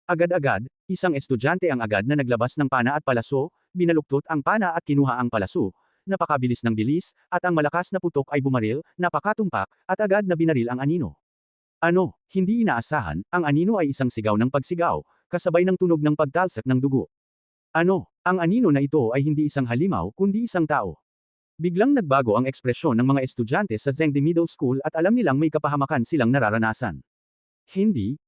Agad-agad, isang estudyante ang agad na naglabas ng pana at palaso, binaluktot ang pana at kinuha ang palaso, napakabilis ng bilis, at ang malakas na putok ay bumaril, napakatumpak, at agad na binaril ang anino. Ano, hindi inaasahan, ang anino ay isang sigaw ng pagsigaw, kasabay ng tunog ng pagtalsak ng dugo. Ano, ang anino na ito ay hindi isang halimaw kundi isang tao. Biglang nagbago ang ekspresyon ng mga estudyante sa Zhengde Middle School at alam nilang may kapahamakan silang nararanasan. Hindi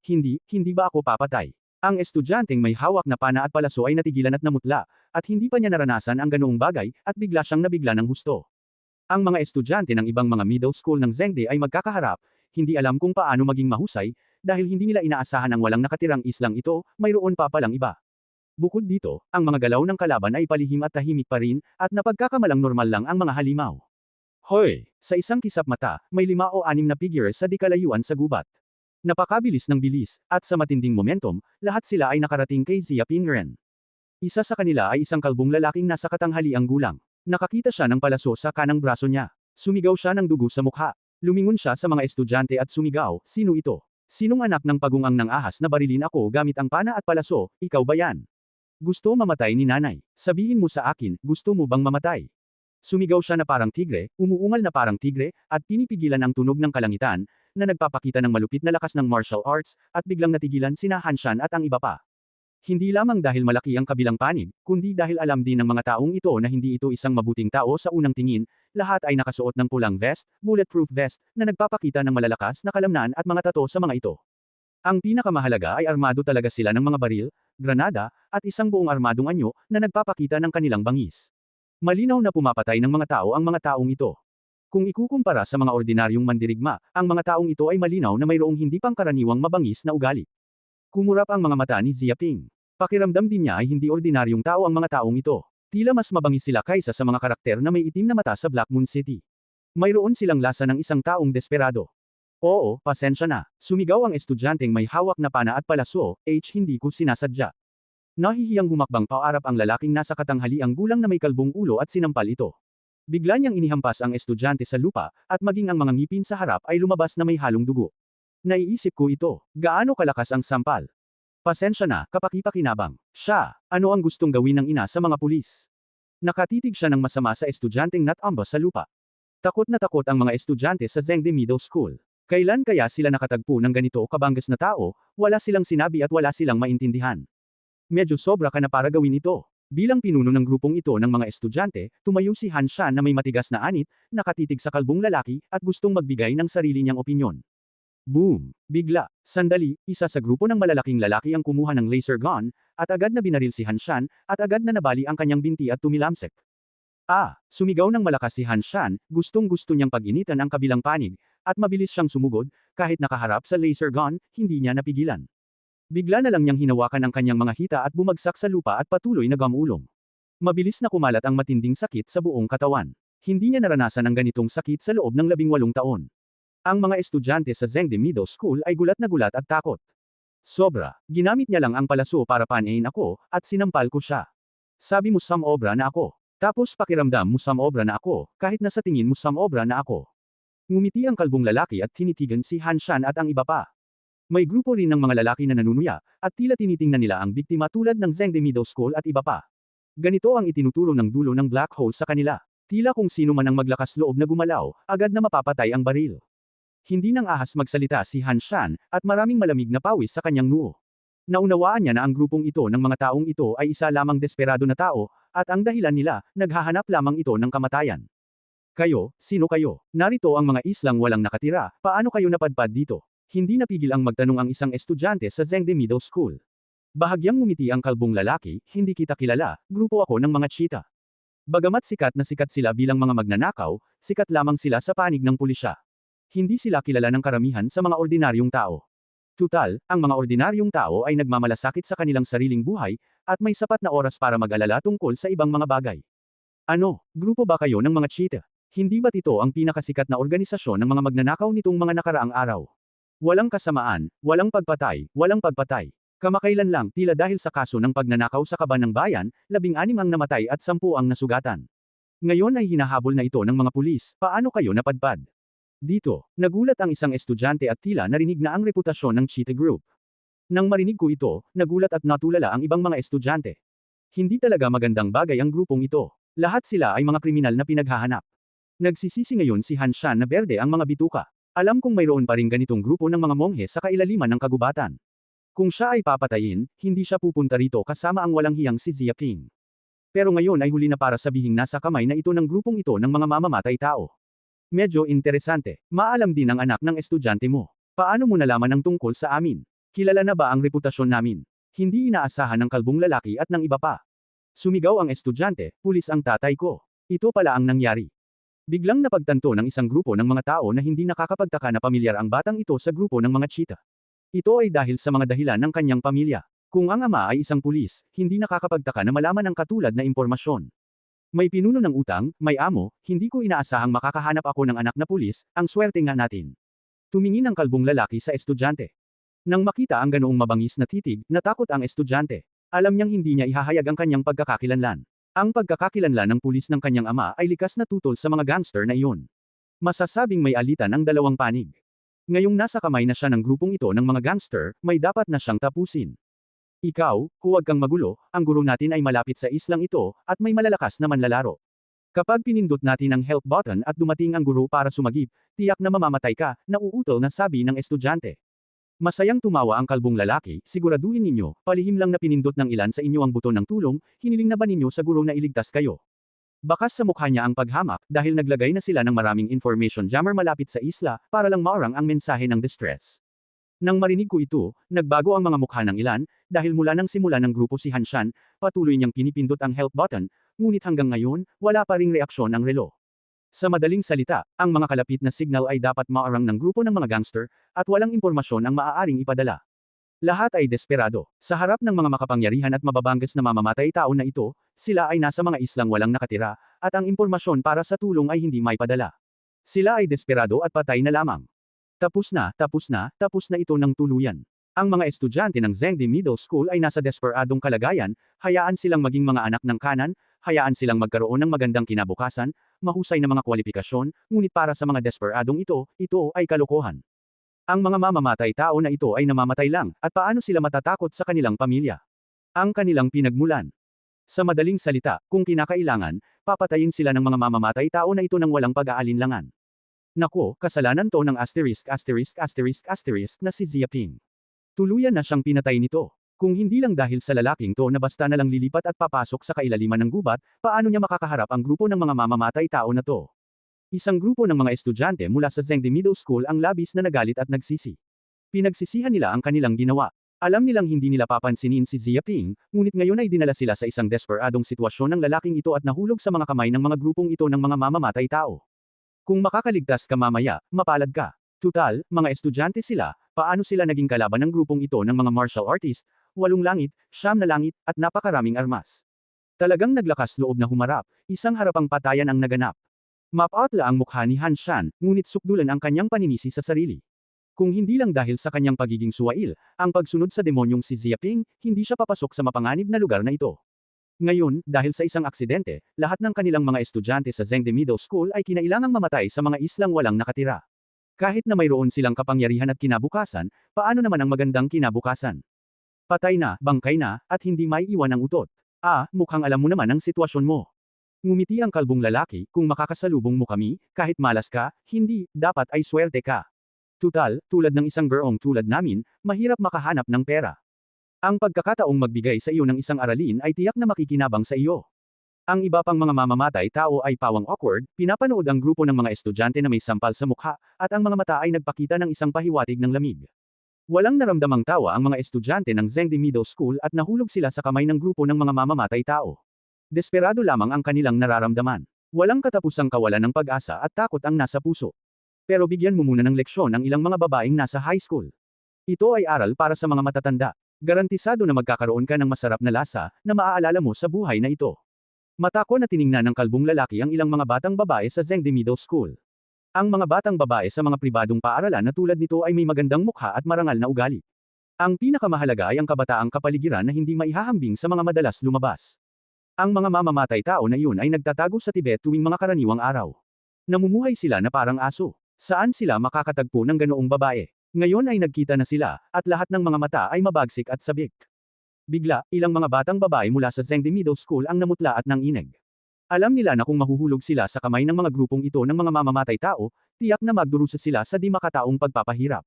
ba ako papatay? Ang estudyanteng may hawak na pana at palaso ay natigilan at namutla, at hindi pa niya naranasan ang ganoong bagay, at bigla siyang nabigla ng husto. Ang mga estudyante ng ibang mga middle school ng Zhengde ay magkakaharap, hindi alam kung paano maging mahusay, dahil hindi nila inaasahan ang walang nakatirang islang ito, mayroon pa palang iba. Bukod dito, ang mga galaw ng kalaban ay palihim at tahimik pa rin, at napagkakamalang normal lang ang mga halimaw. Hoy! Sa isang kisap mata, may 5 o 6 na figure sa di kalayuan sa gubat. Napakabilis ng bilis, at sa matinding momentum, lahat sila ay nakarating kay Ziaping Ren. Isa sa kanila ay isang kalbong lalaking nasa katanghaliang gulang. Nakakita siya ng palaso sa kanang braso niya. Sumigaw siya ng dugo sa mukha. Lumingon siya sa mga estudyante at sumigaw, sino ito? Sinong anak ng pagungang ng ahas na barilin ako gamit ang pana at palaso, ikaw ba yan? Gusto mamatay ni nanay. Sabihin mo sa akin, gusto mo bang mamatay? Sumigaw siya na parang tigre, umuungal na parang tigre, at pinipigilan ang tunog ng kalangitan, na nagpapakita ng malupit na lakas ng martial arts, at biglang natigilan sina Han Shan at ang iba pa. Hindi lamang dahil malaki ang kabilang panig, kundi dahil alam din ng mga taong ito na hindi ito isang mabuting tao sa unang tingin, lahat ay nakasuot ng pulang vest, bulletproof vest, na nagpapakita ng malalakas na kalamnan at mga tato sa mga ito. Ang pinakamahalaga ay armado talaga sila ng mga baril, granada, at isang buong armadong anyo, na nagpapakita ng kanilang bangis. Malinaw na pumapatay ng mga tao ang mga taong ito. Kung ikukumpara sa mga ordinaryong mandirigma, ang mga taong ito ay malinaw na mayroong hindi pangkaraniwang mabangis na ugali. Kumurap ang mga mata ni Ziaping. Pakiramdam din niya ay hindi ordinaryong tao ang mga taong ito. Tila mas mabangis sila kaysa sa mga karakter na may itim na mata sa Black Moon City. Mayroon silang lasa ng isang taong desperado. Oo, pasensya na. Sumigaw ang estudyanteng may hawak na pana at palaso, hindi ko sinasadya. Nahihiyang humakbang paarap ang lalaking nasa katanghaliang gulang na may kalbong ulo at sinampal ito. Bigla niyang inihampas ang estudyante sa lupa, at maging ang mga ngipin sa harap ay lumabas na may halong dugo. Naiisip ko ito, gaano kalakas ang sampal? Pasensya na, kapaki-pakinabang. Siya, ano ang gustong gawin ng ina sa mga pulis? Nakatitig siya ng masama sa estudyanteng natambas sa lupa. Takot na takot ang mga estudyante sa Zhengde Middle School. Kailan kaya sila nakatagpo ng ganito kabanggas na tao, wala silang sinabi at wala silang maintindihan. Medyo sobra ka na para gawin ito. Bilang pinuno ng grupong ito ng mga estudyante, tumayo si Han Shan na may matigas na anit, nakatitig sa kalbong lalaki, at gustong magbigay ng sarili niyang opinyon. Boom! Bigla, sandali, isa sa grupo ng malalaking lalaki ang kumuha ng laser gun, at agad na binaril si Han Shan, at agad na nabali ang kanyang binti at tumilamsik. Sumigaw ng malakas si Han Shan, gustong-gusto niyang pag-initan ang kabilang panig, at mabilis siyang sumugod, kahit nakaharap sa laser gun, hindi niya napigilan. Bigla na lang niyang hinawakan ang kanyang mga hita at bumagsak sa lupa at patuloy na gamulong. Mabilis na kumalat ang matinding sakit sa buong katawan. Hindi niya naranasan ang ganitong sakit sa loob ng 18 taon. Ang mga estudyante sa Zhengde Middle School ay gulat na gulat at takot. Sobra, ginamit niya lang ang palaso para panayin ako, at sinampal ko siya. Sabi mo samobra na ako. Tapos pakiramdam mo samobra na ako, kahit na sa tingin mo samobra na ako. Ngumiti ang kalbong lalaki at tinitigan si Han Shan at ang iba pa. May grupo rin ng mga lalaki na nanunuya, at tila tinitingnan nila ang biktima tulad ng Zhengde Middle School at iba pa. Ganito ang itinuturo ng dulo ng black hole sa kanila. Tila kung sino man ang maglakas loob na gumalaw, agad na mapapatay ang baril. Hindi nang ahas magsalita si Han Shan, at maraming malamig na pawis sa kanyang noo. Naunawaan niya na ang grupong ito ng mga taong ito ay isa lamang desperado na tao, at ang dahilan nila, naghahanap lamang ito ng kamatayan. Kayo, sino kayo? Narito ang mga islang walang nakatira, paano kayo napadpad dito? Hindi napigil ang magtanong ang isang estudyante sa Zhengde Middle School. Bahagyang ngumiti ang kalbong lalaki, hindi kita kilala, grupo ako ng mga cheetah. Bagamat sikat na sikat sila bilang mga magnanakaw, sikat lamang sila sa panig ng pulisya. Hindi sila kilala ng karamihan sa mga ordinaryong tao. Tutal, ang mga ordinaryong tao ay nagmamalasakit sa kanilang sariling buhay, at may sapat na oras para mag-alala tungkol sa ibang mga bagay. Ano, grupo ba kayo ng mga cheetah? Hindi ba't ito ang pinakasikat na organisasyon ng mga magnanakaw nitong mga nakaraang araw? Walang kasamaan, walang pagpatay, walang pagpatay. Kamakailan lang, tila dahil sa kaso ng pagnanakaw sa kaban ng bayan, 16 ang namatay at 10 ang nasugatan. Ngayon ay hinahabol na ito ng mga pulis, paano kayo napadpad? Dito, nagulat ang isang estudyante at tila narinig na ang reputasyon ng cheetah group. Nang marinig ko ito, nagulat at natulala ang ibang mga estudyante. Hindi talaga magandang bagay ang grupong ito. Lahat sila ay mga kriminal na pinaghahanap. Nagsisisi ngayon si Han Shan na berde ang mga bituka. Alam kong mayroon pa ring ganitong grupo ng mga monghe sa kailaliman ng kagubatan. Kung siya ay papatayin, hindi siya pupunta rito kasama ang walang hiyang si Zia King. Pero ngayon ay huli na para sabihing nasa kamay na ito ng grupong ito ng mga mamamatay tao. Medyo interesante. Maalam din ang anak ng estudyante mo. Paano mo nalaman ang tungkol sa amin? Kilala na ba ang reputasyon namin? Hindi inaasahan ng kalbong lalaki at ng iba pa. Sumigaw ang estudyante, pulis ang tatay ko. Ito pala ang nangyari. Biglang napagtanto ng isang grupo ng mga tao na hindi nakakapagtaka na pamilyar ang batang ito sa grupo ng mga cheetah. Ito ay dahil sa mga dahilan ng kanyang pamilya. Kung ang ama ay isang pulis, hindi nakakapagtaka na malaman ang katulad na impormasyon. May pinuno ng utang, may amo, hindi ko inaasahang makakahanap ako ng anak na pulis, ang swerte nga natin. Tumingin ang kalbong lalaki sa estudyante. Nang makita ang ganoong mabangis na titig, natakot ang estudyante. Alam niyang hindi niya ihahayag ang kanyang pagkakakilanlan. Ang pagkakakilanlan ng pulis ng kanyang ama ay likas na tutol sa mga gangster na iyon. Masasabing may alitan ang dalawang panig. Ngayong nasa kamay na siya ng grupong ito ng mga gangster, may dapat na siyang tapusin. Ikaw, huwag kang magulo, ang guro natin ay malapit sa islang ito, at may malalakas na manlalaro. Kapag pinindot natin ang help button at dumating ang guro para sumagip, tiyak na mamamatay ka, nauutol na sabi ng estudyante. Masayang tumawa ang kalbong lalaki, siguraduhin ninyo, palihim lang na pinindot ng ilan sa inyo ang buton ng tulong, hiniling na ba ninyo sa guro na iligtas kayo? Bakas sa mukha niya ang paghamak, dahil naglagay na sila ng maraming information jammer malapit sa isla, para lang maorang ang mensahe ng distress. Nang marinig ko ito, nagbago ang mga mukha ng ilan, dahil mula nang simula ng grupo si Han Shan, patuloy niyang pinipindot ang help button, ngunit hanggang ngayon, wala pa ring reaksyon ang relo. Sa madaling salita, ang mga kalapit na signal ay dapat maarang ng grupo ng mga gangster, at walang impormasyon ang maaaring ipadala. Lahat ay desperado. Sa harap ng mga makapangyarihan at mababanggas na mamamatay tao na ito, sila ay nasa mga islang walang nakatira, at ang impormasyon para sa tulong ay hindi maipadala. Sila ay desperado at patay na lamang. Tapos na ito ng tuluyan. Ang mga estudyante ng Zhengde Middle School ay nasa desperadong kalagayan, hayaan silang maging mga anak ng kanan, hayaan silang magkaroon ng magandang kinabukasan, mahusay na mga kwalifikasyon, ngunit para sa mga desperadong ito ay kalokohan. Ang mga mamamatay tao na ito ay namamatay lang, at paano sila matatakot sa kanilang pamilya? Ang kanilang pinagmulan. Sa madaling salita, kung kinakailangan, papatayin sila ng mga mamamatay tao na ito ng walang pag-aalinlangan. Nako, kasalanan to ng **** na si Ziaping. Tuluyan na siyang pinatay nito. Kung hindi lang dahil sa lalaking to na basta na lang lilipat at papasok sa kailaliman ng gubat, paano niya makakaharap ang grupo ng mga mamamatay tao na to? Isang grupo ng mga estudyante mula sa Zhengde Middle School ang labis na nagalit at nagsisi. Pinagsisihan nila ang kanilang ginawa. Alam nilang hindi nila papansinin si Ziaping, ngunit ngayon ay dinala sila sa isang desperadong sitwasyon ng lalaking ito at nahulog sa mga kamay ng mga grupong ito ng mga mamamatay tao. Kung makakaligtas ka mamaya, mapalad ka. Tutal, mga estudyante sila, paano sila naging kalaban ng grupong ito ng mga martial artist, 8 langit, 9 na langit, at napakaraming armas. Talagang naglakas loob na humarap, isang harapang patayan ang naganap. Mapatla ang mukha ni Han Shan, ngunit sukdulan ang kanyang paninisi sa sarili. Kung hindi lang dahil sa kanyang pagiging suwail, ang pagsunod sa demonyong si Ziaping, hindi siya papasok sa mapanganib na lugar na ito. Ngayon, dahil sa isang aksidente, lahat ng kanilang mga estudyante sa Zhengde Middle School ay kinailangang mamatay sa mga islang walang nakatira. Kahit na mayroon silang kapangyarihan at kinabukasan, paano naman ang magandang kinabukasan? Patay na, bangkay na, at hindi may iwan ang utot. Mukhang alam mo naman ang sitwasyon mo. Ngumiti ang kalbong lalaki, kung makakasalubong mo kami, kahit malas ka, hindi, dapat ay swerte ka. Tutal, tulad ng isang gurong tulad namin, mahirap makahanap ng pera. Ang pagkakataong magbigay sa iyo ng isang aralin ay tiyak na makikinabang sa iyo. Ang iba pang mga mamamatay tao ay pawang awkward, pinapanood ang grupo ng mga estudyante na may sampal sa mukha, at ang mga mata ay nagpakita ng isang pahiwatig ng lamig. Walang naramdamang tawa ang mga estudyante ng Zhengde Middle School at nahulog sila sa kamay ng grupo ng mga mamamatay tao. Desperado lamang ang kanilang nararamdaman. Walang katapusang kawalan ng pag-asa at takot ang nasa puso. Pero bigyan mo muna ng leksyon ang ilang mga babaeng nasa high school. Ito ay aral para sa mga matatanda. Garantisado na magkakaroon ka ng masarap na lasa na maaalala mo sa buhay na ito. Matako na tiningnan ng kalbong lalaki ang ilang mga batang babae sa Zhengde Middle School. Ang mga batang babae sa mga pribadong paaralan na tulad nito ay may magandang mukha at marangal na ugali. Ang pinakamahalaga ay ang kabataang kapaligiran na hindi maihahambing sa mga madalas lumabas. Ang mga mamamatay tao na iyon ay nagtatago sa Tibet tuwing mga karaniwang araw. Namumuhay sila na parang aso. Saan sila makakatagpo ng ganoong babae? Ngayon ay nagkita na sila, at lahat ng mga mata ay mabagsik at sabik. Bigla, ilang mga batang babae mula sa Zhengde Middle School ang namutla at nanginig. Alam nila na kung mahuhulog sila sa kamay ng mga grupong ito ng mga mamamatay tao, tiyak na magdurusa sila sa di makataong pagpapahirap.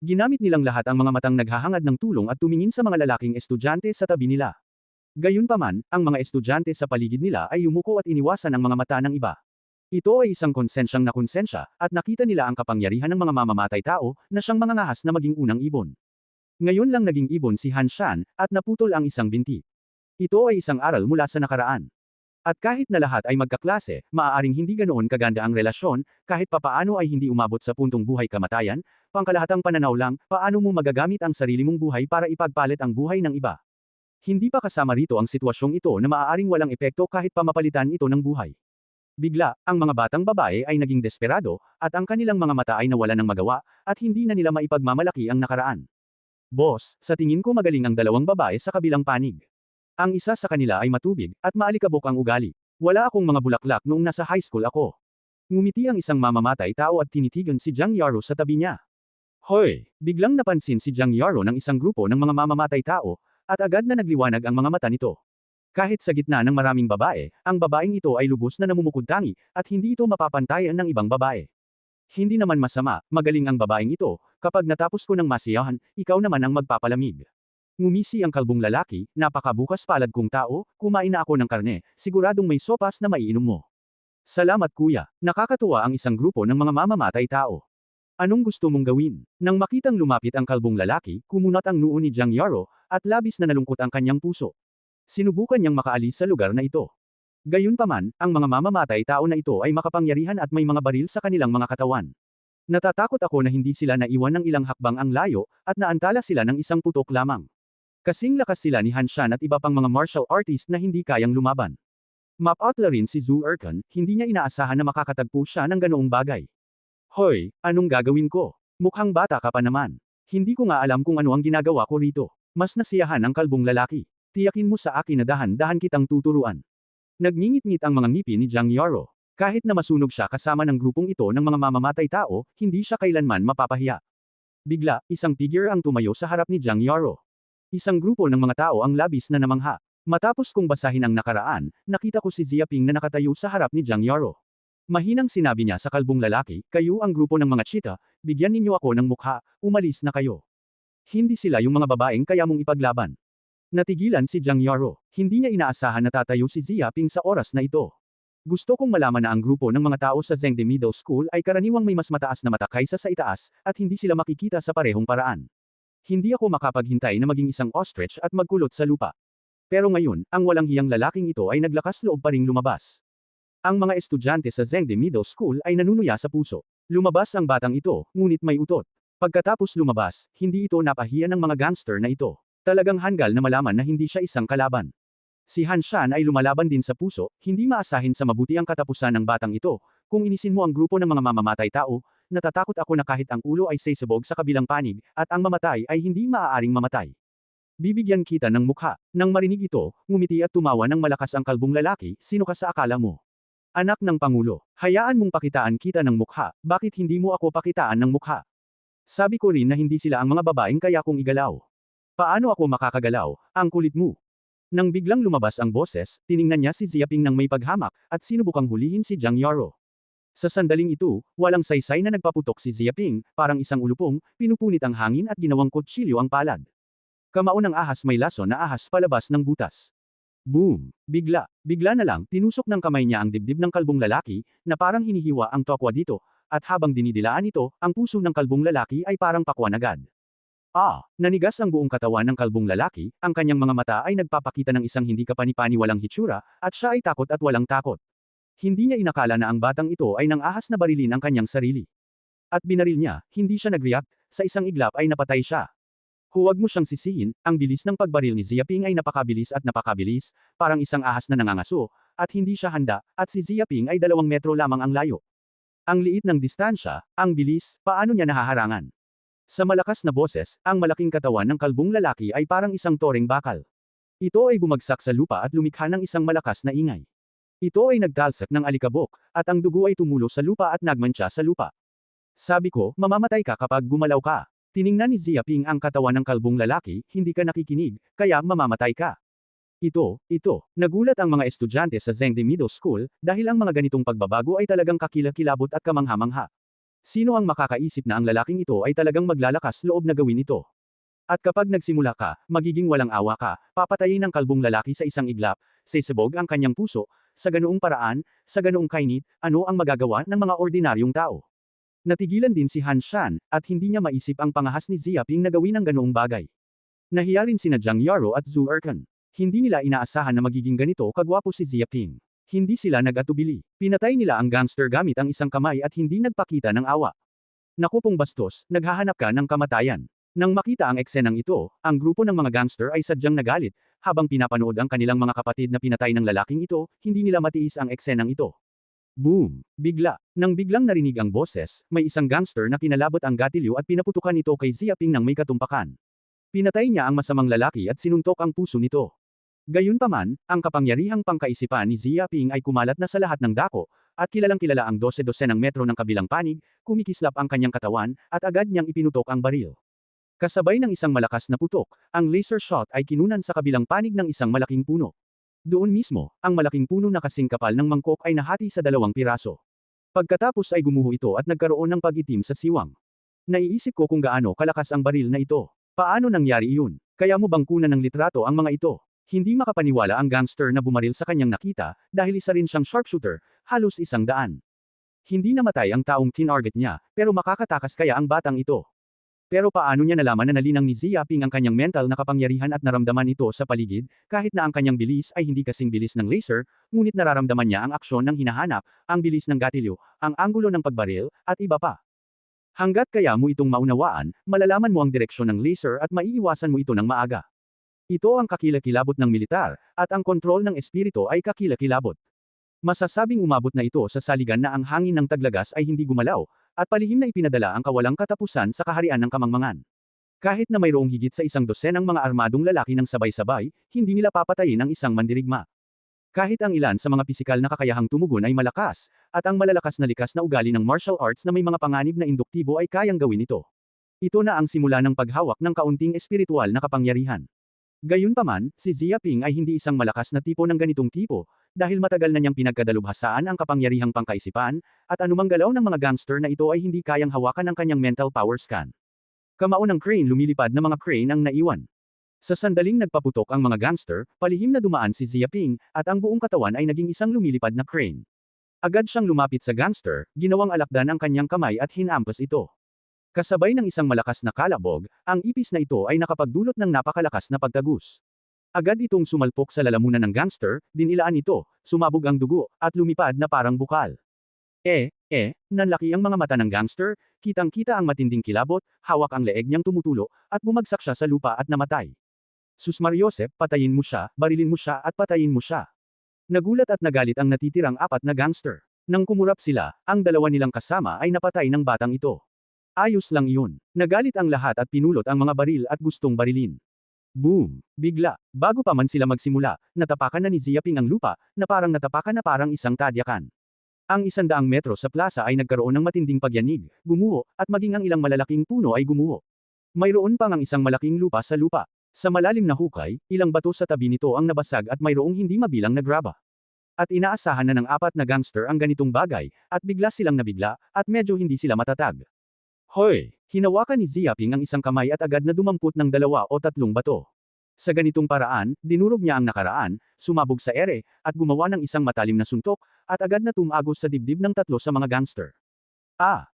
Ginamit nilang lahat ang mga matang naghahangad ng tulong at tumingin sa mga lalaking estudyante sa tabi nila. Gayunpaman, ang mga estudyante sa paligid nila ay yumuko at iniwasan ang mga mata ng iba. Ito ay isang konsensyang na konsensya, at nakita nila ang kapangyarihan ng mga mamamatay tao, na siyang mangangahas na maging unang ibon. Ngayon lang naging ibon si Han Shan, at naputol ang isang binti. Ito ay isang aral mula sa nakaraan. At kahit na lahat ay magkaklase, maaaring hindi ganoon kaganda ang relasyon, kahit papaano ay hindi umabot sa puntong buhay kamatayan, pangkalahatang pananaw lang, paano mo magagamit ang sarili mong buhay para ipagpalit ang buhay ng iba. Hindi pa kasama rito ang sitwasyong ito na maaaring walang epekto kahit pa mapalitan ito ng buhay. Bigla, ang mga batang babae ay naging desperado, at ang kanilang mga mata ay nawalan ng magawa, at hindi na nila maipagmamalaki ang nakaraan. Boss, sa tingin ko magaling ang dalawang babae sa kabilang panig. Ang isa sa kanila ay matubig, at maalikabok ang ugali. Wala akong mga bulaklak noong nasa high school ako. Ngumiti ang isang mamamatay tao at tinitigan si Jiang Yaro sa tabi niya. Hoy! Biglang napansin si Jiang Yaro ng isang grupo ng mga mamamatay tao, at agad na nagliwanag ang mga mata nito. Kahit sa gitna ng maraming babae, ang babaeng ito ay lubos na namumukod-tangi, at hindi ito mapapantayan ng ibang babae. Hindi naman masama, magaling ang babaeng ito, kapag natapos ko ng masiyahan, ikaw naman ang magpapalamig. Ngumisi ang kalbong lalaki, napakabukas palad kong tao, kumain na ako ng karne, siguradong may sopas na maiinom mo. Salamat kuya, nakakatuwa ang isang grupo ng mga mamamatay tao. Anong gusto mong gawin? Nang makitang lumapit ang kalbong lalaki, kumunat ang noo ni Jiang Yaro, at labis na nalungkot ang kanyang puso. Sinubukan niyang makaalis sa lugar na ito. Gayunpaman, ang mga mamamatay tao na ito ay makapangyarihan at may mga baril sa kanilang mga katawan. Natatakot ako na hindi sila naiwan ng ilang hakbang ang layo, at naantala sila ng isang putok lamang. Kasing lakas sila ni Han Shan at iba pang mga martial artist na hindi kayang lumaban. Mapatla rin si Zhu Erkan, hindi niya inaasahan na makakatagpo siya ng ganoong bagay. Hoy, anong gagawin ko? Mukhang bata ka pa naman. Hindi ko nga alam kung ano ang ginagawa ko rito. Mas nasiyahan ang kalbong lalaki. Tiyakin mo sa akin na dahan-dahan kitang tuturuan. Nagngingit-ngit ang mga ngipin ni Jiang Yaro. Kahit na masunog siya kasama ng grupong ito ng mga mamamatay tao, hindi siya kailanman mapapahiya. Bigla, isang figure ang tumayo sa harap ni Jiang Yaro. Isang grupo ng mga tao ang labis na namangha. Matapos kong basahin ang nakaraan, nakita ko si Ziaping na nakatayo sa harap ni Jiang Yaro. Mahinang sinabi niya sa kalbong lalaki, kayo ang grupo ng mga cheetah, bigyan ninyo ako ng mukha, umalis na kayo. Hindi sila yung mga babaeng kaya mong ipaglaban. Natigilan si Jiang Yaro. Hindi niya inaasahan na tatayo si Ziaping sa oras na ito. Gusto kong malaman na ang grupo ng mga tao sa Zhengde Middle School ay karaniwang may mas mataas na mata kaysa sa itaas, at hindi sila makikita sa parehong paraan. Hindi ako makapaghintay na maging isang ostrich at magkulot sa lupa. Pero ngayon, ang walang hiyang lalaking ito ay naglakas loob pa ring lumabas. Ang mga estudyante sa Zhengde Middle School ay nanunuya sa puso. Lumabas ang batang ito, ngunit may utot. Pagkatapos lumabas, hindi ito napahiya ng mga gangster na ito. Talagang hanggal na malaman na hindi siya isang kalaban. Si Han Shan ay lumalaban din sa puso, hindi maasahin sa mabuti ang katapusan ng batang ito. Kung inisin mo ang grupo ng mga mamamatay tao, natatakot ako na kahit ang ulo ay sesabog sa kabilang panig, at ang mamatay ay hindi maaaring mamatay. Bibigyan kita ng mukha. Nang marinig ito, ngumiti at tumawa ng malakas ang kalbong lalaki, sino ka sa akala mo? Anak ng Pangulo, hayaan mong pakitaan kita ng mukha, bakit hindi mo ako pakitaan ng mukha? Sabi ko rin na hindi sila ang mga babaeng kaya kong igalaw. Paano ako makakagalaw? Ang kulit mo. Nang biglang lumabas ang boses, tiningnan niya si Ziaping nang may paghamak, at sinubukang hulihin si Jiang Yaro. Sa sandaling ito, walang saysay na nagpaputok si Ziaping, parang isang ulupong, pinupunit ang hangin at ginawang kutsilyo ang palad. Kamao ng ahas may laso na ahas palabas ng butas. Boom! Bigla na lang, tinusok ng kamay niya ang dibdib ng kalbong lalaki, na parang hinihiwa ang tokwa dito, at habang dinidilaan ito, ang puso ng kalbong lalaki ay parang pakwan agad. Nanigas ang buong katawan ng kalbong lalaki, ang kanyang mga mata ay nagpapakita ng isang hindi kapani-paniwalang hitsura, at siya ay takot at walang takot. Hindi niya inakala na ang batang ito ay nang ahas na barilin ang kanyang sarili. At binaril niya, hindi siya nag-react, sa isang iglap ay napatay siya. Huwag mo siyang sisihin, ang bilis ng pagbaril ni Ziaping ay napakabilis, parang isang ahas na nangangaso, at hindi siya handa, at si Ziaping ay 2 metro lamang ang layo. Ang liit ng distansya, ang bilis, paano niya nahaharangan? Sa malakas na boses, ang malaking katawan ng kalbong lalaki ay parang isang toreng bakal. Ito ay bumagsak sa lupa at lumikha ng isang malakas na ingay. Ito ay nagtalsak ng alikabok, at ang dugo ay tumulo sa lupa at nagmantsa sa lupa. Sabi ko, mamamatay ka kapag gumalaw ka. Tiningnan ni Ziaping ang katawan ng kalbong lalaki, hindi ka nakikinig, kaya mamamatay ka. Ito, nagulat ang mga estudyante sa Zhengde Middle School, dahil ang mga ganitong pagbabago ay talagang kakilakilabot at kamangha-mangha. Sino ang makakaisip na ang lalaking ito ay talagang maglalakas loob na gawin ito? At kapag nagsimula ka, magiging walang awa ka, papatayin ng kalbong lalaki sa isang iglap, sesabog ang kanyang puso, sa ganoong paraan, sa ganoong kainit, ano ang magagawa ng mga ordinaryong tao? Natigilan din si Han Shan, at hindi niya maisip ang pangahas ni Ziaping na gawin ang ganoong bagay. Nahiya rin sina Jiang Yaro at Zhu Erkan. Hindi nila inaasahan na magiging ganito kagwapo si Ziaping. Hindi sila nag-atubili. Pinatay nila ang gangster gamit ang isang kamay at hindi nagpakita ng awa. Naku pong bastos, naghahanap ka ng kamatayan. Nang makita ang eksenang ito, ang grupo ng mga gangster ay sadyang nagalit, habang pinapanood ang kanilang mga kapatid na pinatay ng lalaking ito, hindi nila matiis ang eksenang ito. Boom! Nang biglang narinig ang boses, may isang gangster na kinalabot ang gatilyo at pinaputukan ito kay Ziaping nang may katumpakan. Pinatay niya ang masamang lalaki at sinuntok ang puso nito. Gayunpaman, ang kapangyarihang pangkaisipan ni Ziaping ay kumalat na sa lahat ng dako, at kilalang-kilala ang 12-dosenang metro ng kabilang panig, kumikislap ang kanyang katawan, at agad niyang ipinutok ang baril. Kasabay ng isang malakas na putok, ang laser shot ay kinunan sa kabilang panig ng isang malaking puno. Doon mismo, ang malaking puno na kasing kapal ng mangkok ay nahati sa 2 piraso. Pagkatapos ay gumuho ito at nagkaroon ng pag-itim sa siwang. Naiisip ko kung gaano kalakas ang baril na ito. Paano nangyari iyon? Kaya mo bang kunan ng litrato ang mga ito? Hindi makapaniwala ang gangster na bumaril sa kanyang nakita, dahil isa rin siyang sharpshooter, halos 100. Hindi namatay ang taong tinarget niya, pero makakatakas kaya ang batang ito. Pero paano niya nalaman na nalinang ni Ziaping ang kanyang mental na kapangyarihan at naramdaman ito sa paligid, kahit na ang kanyang bilis ay hindi kasing bilis ng laser, ngunit nararamdaman niya ang aksyon ng hinahanap, ang bilis ng gatilyo, ang anggulo ng pagbaril, at iba pa. Hanggat kaya mo itong maunawaan, malalaman mo ang direksyon ng laser at maiiwasan mo ito ng maaga. Ito ang kakilakilabot ng militar, at ang kontrol ng espiritu ay kakilakilabot. Masasabing umabot na ito sa saligan na ang hangin ng taglagas ay hindi gumalaw, at palihim na ipinadala ang kawalang katapusan sa kaharian ng kamangmangan. Kahit na mayroong higit sa 100 mga armadong lalaki ng sabay-sabay, hindi nila papatayin ang isang mandirigma. Kahit ang ilan sa mga pisikal na kakayahang tumugon ay malakas, at ang malalakas na likas na ugali ng martial arts na may mga panganib na induktibo ay kayang gawin ito. Ito na ang simula ng paghawak ng kaunting espiritual na kapangyarihan. Gayunpaman, si Xia Ping ay hindi isang malakas na tipo ng ganitong tipo, dahil matagal na niyang pinagkadalubhasaan ang kapangyarihang pangkaisipan, at anumang galaw ng mga gangster na ito ay hindi kayang hawakan ng kanyang mental power scan. Kamao ng crane lumilipad na mga crane ang naiwan. Sa sandaling nagpaputok ang mga gangster, palihim na dumaan si Xia Ping, at ang buong katawan ay naging isang lumilipad na crane. Agad siyang lumapit sa gangster, ginawang alakdan ang kanyang kamay at hinampas ito. Kasabay ng isang malakas na kalabog, ang ipis na ito ay nakapagdulot ng napakalakas na pagtagus. Agad itong sumalpok sa lalamunan ng gangster, dinilaan ito, sumabog ang dugo, at lumipad na parang bukal. Nanlaki ang mga mata ng gangster, kitang-kita ang matinding kilabot, hawak ang leeg niyang tumutulo, at bumagsak siya sa lupa at namatay. Sus Mariosep, patayin mo siya, barilin mo siya at patayin mo siya. Nagulat at nagalit ang natitirang apat na gangster. Nang kumurap sila, ang dalawa nilang kasama ay napatay ng batang ito. Ayos lang iyon. Nagalit ang lahat at pinulot ang mga baril at gustong barilin. Boom! Bigla, bago pa man sila magsimula, natapakan na ni Xia Ping ang lupa, na parang isang tadyakan. Ang 100 metro sa plaza ay nagkaroon ng matinding pagyanig, gumuho, at maging ang ilang malalaking puno ay gumuho. Mayroon pang ang isang malaking lupa sa lupa. Sa malalim na hukay, ilang bato sa tabi nito ang nabasag at mayroong hindi mabilang na graba. At inaasahan na ng apat na gangster ang ganitong bagay, at bigla silang nabigla, at medyo hindi sila matatag. Hoy! Hinawakan ni Xia Ping ang isang kamay at agad na dumampot ng 2 o 3 bato. Sa ganitong paraan, dinurog niya ang nakaraan, sumabog sa ere, at gumawa ng isang matalim na suntok, at agad na tumagos sa dibdib ng 3 sa mga gangster.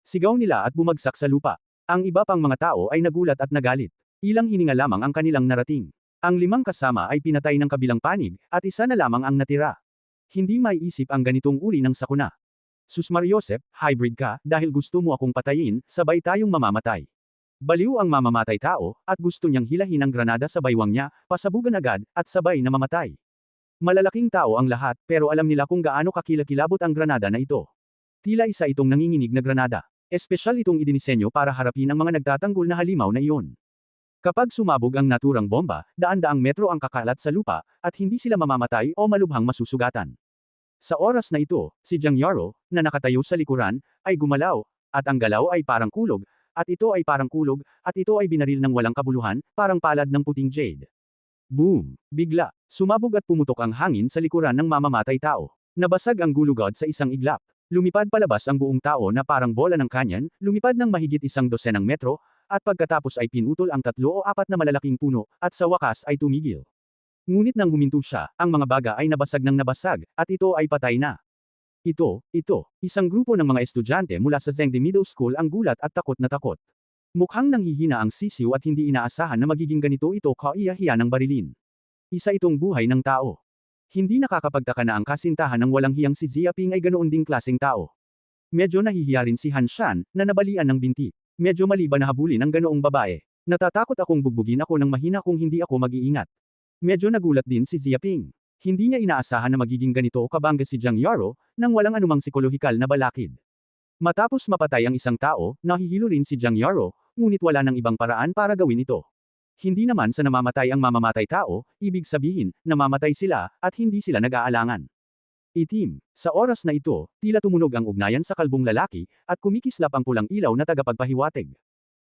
Sigaw nila at bumagsak sa lupa. Ang iba pang mga tao ay nagulat at nagalit. Ilang hininga lamang ang kanilang narating. Ang 5 kasama ay pinatay ng kabilang panig, at isa na lamang ang natira. Hindi maiisip ang ganitong uri ng sakuna. Sus Mariosep, hybrid ka, dahil gusto mo akong patayin, sabay tayong mamamatay. Baliw ang mamamatay tao, at gusto niyang hilahin ang granada sa baywang niya, pasabugan agad, at sabay na mamatay. Malalaking tao ang lahat, pero alam nila kung gaano kakilakilabot ang granada na ito. Tila isa itong nanginginig na granada. Espesyal itong idinisenyo para harapin ang mga nagtatanggol na halimaw na iyon. Kapag sumabog ang naturang bomba, daan-daang metro ang kakalat sa lupa, at hindi sila mamamatay o malubhang masusugatan. Sa oras na ito, si Jiang Yaro, na nakatayo sa likuran, ay gumalaw, at ang galaw ay parang kulog, at ito ay parang kulog, at ito ay binaril ng walang kabuluhan, parang palad ng puting jade. Boom! Bigla, sumabog at pumutok ang hangin sa likuran ng mamamatay tao. Nabasag ang gulugod sa isang iglap. Lumipad palabas ang buong tao na parang bola ng kanyan, lumipad ng mahigit 100 metro, at pagkatapos ay pinutol ang 3 o 4 na malalaking puno, at sa wakas ay tumigil. Ngunit nang huminto siya, ang mga baga ay nabasag ng nabasag, at ito ay patay na. Isang grupo ng mga estudyante mula sa Zhengde Middle School ang gulat at takot na takot. Mukhang nanghihina ang sisiw at hindi inaasahan na magiging ganito ito kaiyahiya ng barilin. Isa itong buhay ng tao. Hindi nakakapagtaka na ang kasintahan ng walang hiyang si Xia Ping ay ganoon ding klaseng tao. Medyo nahihiya rin si Han Shan, na nabalian ng binti. Medyo maliban na habulin ang ganoong babae. Natatakot akong bugbugin ako ng mahina kung hindi ako mag-iingat. Medyo nagulat din si Xia Ping. Hindi niya inaasahan na magiging ganito kabangga si Jiang Yaro, nang walang anumang psikolohikal na balakid. Matapos mapatay ang isang tao, nahihilo rin si Jiang Yaro, ngunit wala ng ibang paraan para gawin ito. Hindi naman sa namamatay ang mamamatay tao, ibig sabihin, namamatay sila, at hindi sila nag-aalangan. Itim. Sa oras na ito, tila tumunog ang ugnayan sa kalbong lalaki, at kumikislap ang pulang ilaw na tagapagpahiwatig.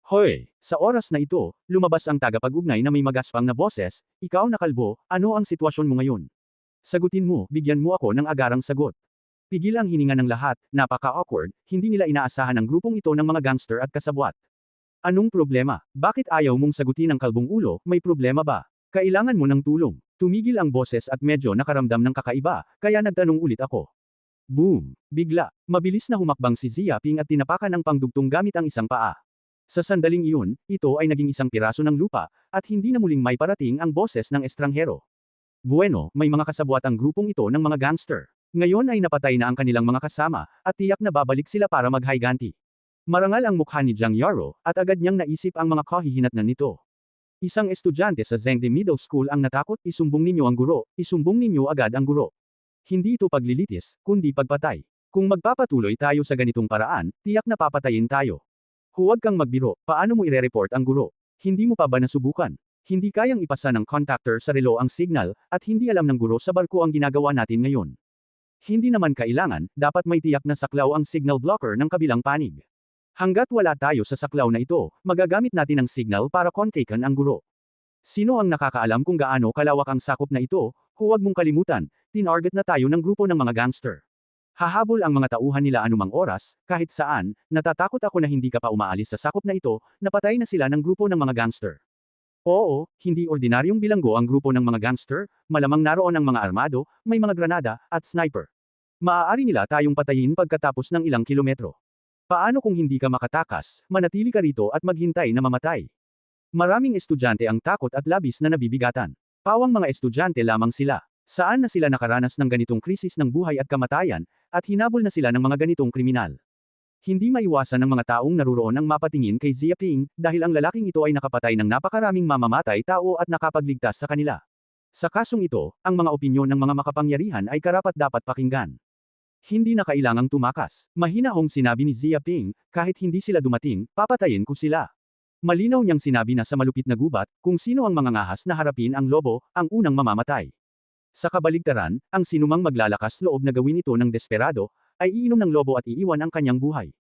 Hoy! Sa oras na ito, lumabas ang tagapag-ugnay na may magaspang na boses, ikaw na kalbo, ano ang sitwasyon mo ngayon? Sagutin mo, bigyan mo ako ng agarang sagot. Pigil ang hininga ng lahat, napaka-awkward, hindi nila inaasahan ang grupong ito ng mga gangster at kasabwat. Anong problema? Bakit ayaw mong sagutin ang kalbong ulo, may problema ba? Kailangan mo ng tulong. Tumigil ang boses at medyo nakaramdam ng kakaiba, kaya nagtanong ulit ako. Boom! Bigla, mabilis na humakbang si Xia Ping at tinapakan ang pangdugtong gamit ang isang paa. Sa sandaling iyon, ito ay naging isang piraso ng lupa, at hindi na muling may parating ang boses ng estranghero. Bueno, may mga kasabwat ang grupong ito ng mga gangster. Ngayon ay napatay na ang kanilang mga kasama, at tiyak na babalik sila para maghayganti. Marangal ang mukha ni Jiang Yaro, at agad niyang naisip ang mga kahihinatnan nito. Isang estudyante sa Zhengde Middle School ang natakot, isumbong ninyo ang guro, isumbong ninyo agad ang guro. Hindi ito paglilitis, kundi pagpatay. Kung magpapatuloy tayo sa ganitong paraan, tiyak na papatayin tayo. Huwag kang magbiro, paano mo ire-report ang guro? Hindi mo pa ba nasubukan? Hindi kayang ipasa ng contactor sa relo ang signal, at hindi alam ng guro sa barko ang ginagawa natin ngayon. Hindi naman kailangan, dapat may tiyak na saklaw ang signal blocker ng kabilang panig. Hanggat wala tayo sa saklaw na ito, magagamit natin ang signal para kontakan ang guro. Sino ang nakakaalam kung gaano kalawak ang sakop na ito? Huwag mong kalimutan, tinarget na tayo ng grupo ng mga gangster. Hahabol ang mga tauhan nila anumang oras, kahit saan, natatakot ako na hindi ka pa umaalis sa sakop na ito, napatay na sila ng grupo ng mga gangster. Oo, hindi ordinaryong bilanggo ang grupo ng mga gangster, malamang naroon ang mga armado, may mga granada, at sniper. Maaari nila tayong patayin pagkatapos ng ilang kilometro. Paano kung hindi ka makatakas, manatili ka rito at maghintay na mamatay? Maraming estudyante ang takot at labis na nabibigatan. Pawang mga estudyante lamang sila. Saan na sila nakaranas ng ganitong krisis ng buhay at kamatayan, at hinabol na sila ng mga ganitong kriminal. Hindi maiwasan ng mga taong naruroon ang mapatingin kay Xiaoping, dahil ang lalaking ito ay nakapatay ng napakaraming mamamatay tao at nakapagligtas sa kanila. Sa kasong ito, ang mga opinyon ng mga makapangyarihan ay karapat-dapat pakinggan. Hindi na kailangang tumakas. Mahinahong sinabi ni Xiaoping, kahit hindi sila dumating, papatayin ko sila. Malinaw niyang sinabi na sa malupit na gubat, kung sino ang mangangahas na harapin ang lobo, ang unang mamamatay. Sa kabaligtaran, ang sinumang maglalakas loob na gawin ito ng desperado, ay iinom ng lobo at iiwan ang kanyang buhay.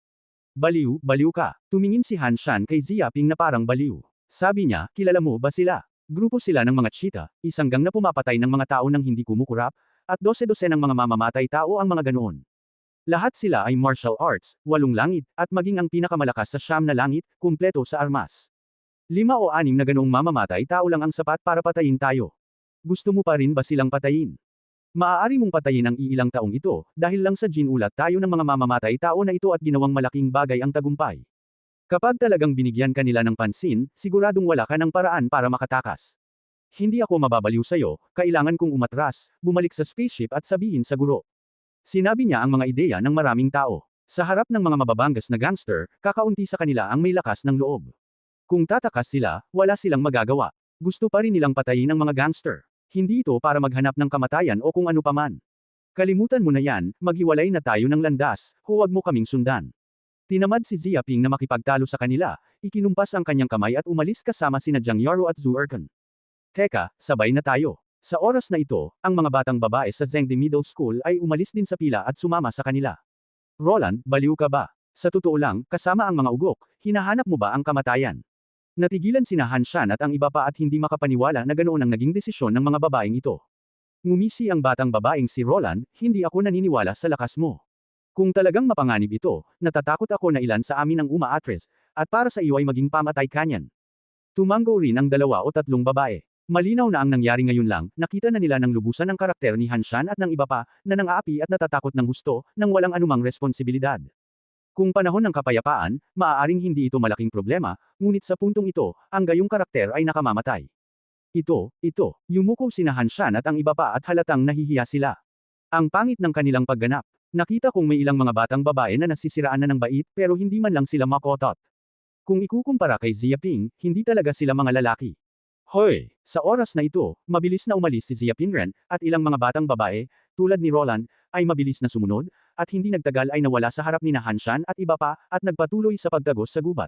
Baliw, baliw ka. Tumingin si Han Shan kay Xiaoping na parang baliw. Sabi niya, kilala mo ba sila? Grupo sila ng mga cheetah, isang gang na pumapatay ng mga tao nang hindi kumukurap, at 12 ng mga mamamatay tao ang mga ganoon. Lahat sila ay martial arts, 8 langit, at maging ang pinakamalakas sa 9 na langit, kumpleto sa armas. 5 o 6 na ganoong mamamatay tao lang ang sapat para patayin tayo. Gusto mo pa rin ba silang patayin? Maaari mong patayin ang iilang taong ito, dahil lang sa ginulat tayo ng mga mamamatay tao na ito at ginawang malaking bagay ang tagumpay. Kapag talagang binigyan ka nila ng pansin, siguradong wala ka ng paraan para makatakas. Hindi ako mababaliw sa'yo, kailangan kong umatras, bumalik sa spaceship at sabihin sa guro. Sinabi niya ang mga ideya ng maraming tao. Sa harap ng mga mababangas na gangster, kakaunti sa kanila ang may lakas ng loob. Kung tatakas sila, wala silang magagawa. Gusto pa rin nilang patayin ang mga gangster. Hindi ito para maghanap ng kamatayan o kung ano paman. Kalimutan mo na yan, maghiwalay na tayo ng landas, huwag mo kaming sundan. Tinamad si Xiaoping na makipagtalo sa kanila, ikinumpas ang kanyang kamay at umalis kasama sina Jiang Yaro at Zhu Erkan. Teka, sabay na tayo. Sa oras na ito, ang mga batang babae sa Zhengde Middle School ay umalis din sa pila at sumama sa kanila. Roland, baliw ka ba? Sa totoo lang, kasama ang mga ugok, hinahanap mo ba ang kamatayan? Natigilan sina Han Shan at ang iba pa at hindi makapaniwala na ganoon ang naging desisyon ng mga babaeng ito. Ngumisi ang batang babaeng si Roland, hindi ako naniniwala sa lakas mo. Kung talagang mapanganib ito, natatakot ako na ilan sa amin ang umaatres, at para sa iyo ay maging pamatay kanyan. Tumanggo rin ang 2 o 3 babae. Malinaw na ang nangyari ngayon lang, nakita na nila ng lubusan ang karakter ni Han Shan at ng iba pa, na nang-aapi at natatakot ng husto, nang walang anumang responsibilidad. Kung panahon ng kapayapaan, maaaring hindi ito malaking problema, ngunit sa puntong ito, ang gayong karakter ay nakamamatay. Ito, yumuko sina Han Shan at ang iba pa at halatang nahihiya sila. Ang pangit ng kanilang pagganap. Nakita kong may ilang mga batang babae na nasisiraan na ng bait pero hindi man lang sila makotot. Kung ikukumpara kay Xiaoping, hindi talaga sila mga lalaki. Hoy! Sa oras na ito, mabilis na umalis si Xiaoping Ren, at ilang mga batang babae, tulad ni Roland, ay mabilis na sumunod, at hindi nagtagal ay nawala sa harap ni Han Shan at iba pa, at nagpatuloy sa pagdagos sa gubat.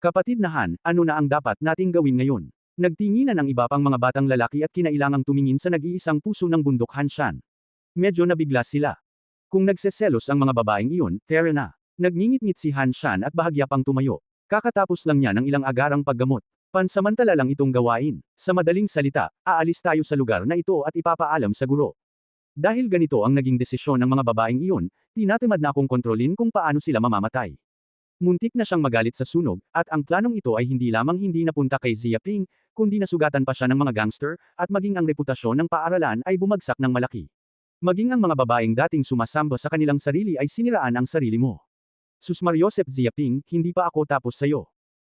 Kapatid na Han, ano na ang dapat nating gawin ngayon? Nagtinginan ang iba pang mga batang lalaki at kinailangang tumingin sa nag-iisang puso ng bundok Han Shan. Medyo nabigla sila. Kung nagseselos ang mga babaeng iyon, tara na. Nagngingit-ngit si Han Shan at bahagya pang tumayo. Kakatapos lang niya ng ilang agarang paggamot. Pansamantala lang itong gawain. Sa madaling salita, aalis tayo sa lugar na ito at ipapaalam sa guro. Dahil ganito ang naging desisyon ng mga babaeng iyon, tinatamad na akong kontrolin kung paano sila mamamatay. Muntik na siyang magalit sa sunog, at ang planong ito ay hindi lamang hindi napunta kay Xiaoping, kundi nasugatan pa siya ng mga gangster, at maging ang reputasyon ng paaralan ay bumagsak ng malaki. Maging ang mga babaeng dating sumasamba sa kanilang sarili ay siniraan ang sarili mo. Susmariosep Xiaoping, hindi pa ako tapos sayo.